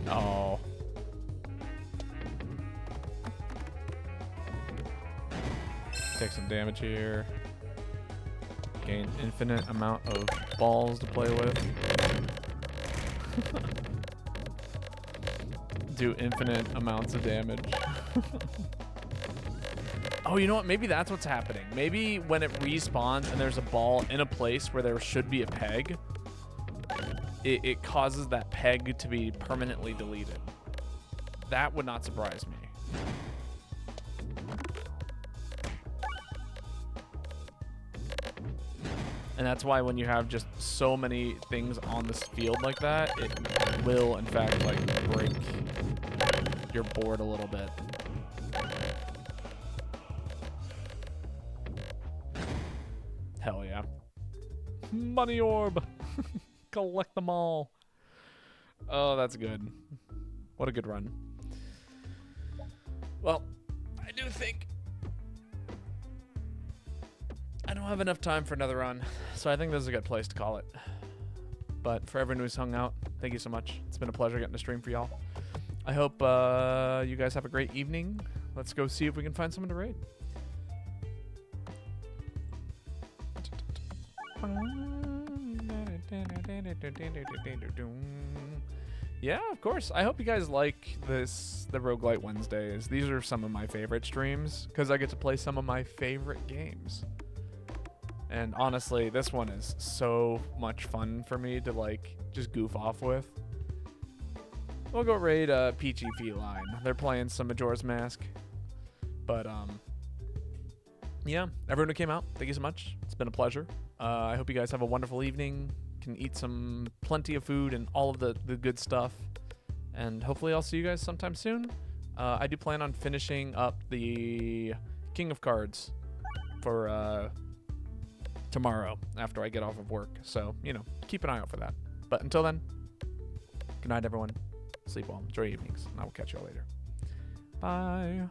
Oh. Take some damage here. Gain infinite amount of balls to play with. Do infinite amounts of damage. Oh, you know what? Maybe that's what's happening. Maybe when it respawns and there's a ball in a place where there should be a peg, it causes that peg to be permanently deleted. That would not surprise me. And that's why when you have just so many things on this field like that, it will, in fact, like, break your board a little bit. Hell yeah. Money orb. Collect them all. Oh, that's good. What a good run. Well, I do think I don't have enough time for another run, so I think this is a good place to call it. But for everyone who's hung out, thank you so much. It's been a pleasure getting to stream for y'all. I hope you guys have a great evening. Let's go see if we can find someone to raid. Yeah, of course. I hope you guys like the Roguelite Wednesdays. These are some of my favorite streams because I get to play some of my favorite games. And honestly, this one is so much fun for me to like just goof off with. We'll go raid Peachy Feline. They're playing some Majora's Mask. But yeah, everyone who came out, thank you so much. It's been a pleasure. I hope you guys have a wonderful evening. Can eat some plenty of food and all of the good stuff. And hopefully I'll see you guys sometime soon. I do plan on finishing up the King of Cards for tomorrow after I get off of work. So, you know, keep an eye out for that. But until then, good night, everyone. Sleep well. Enjoy your evenings. And I will catch you all later. Bye.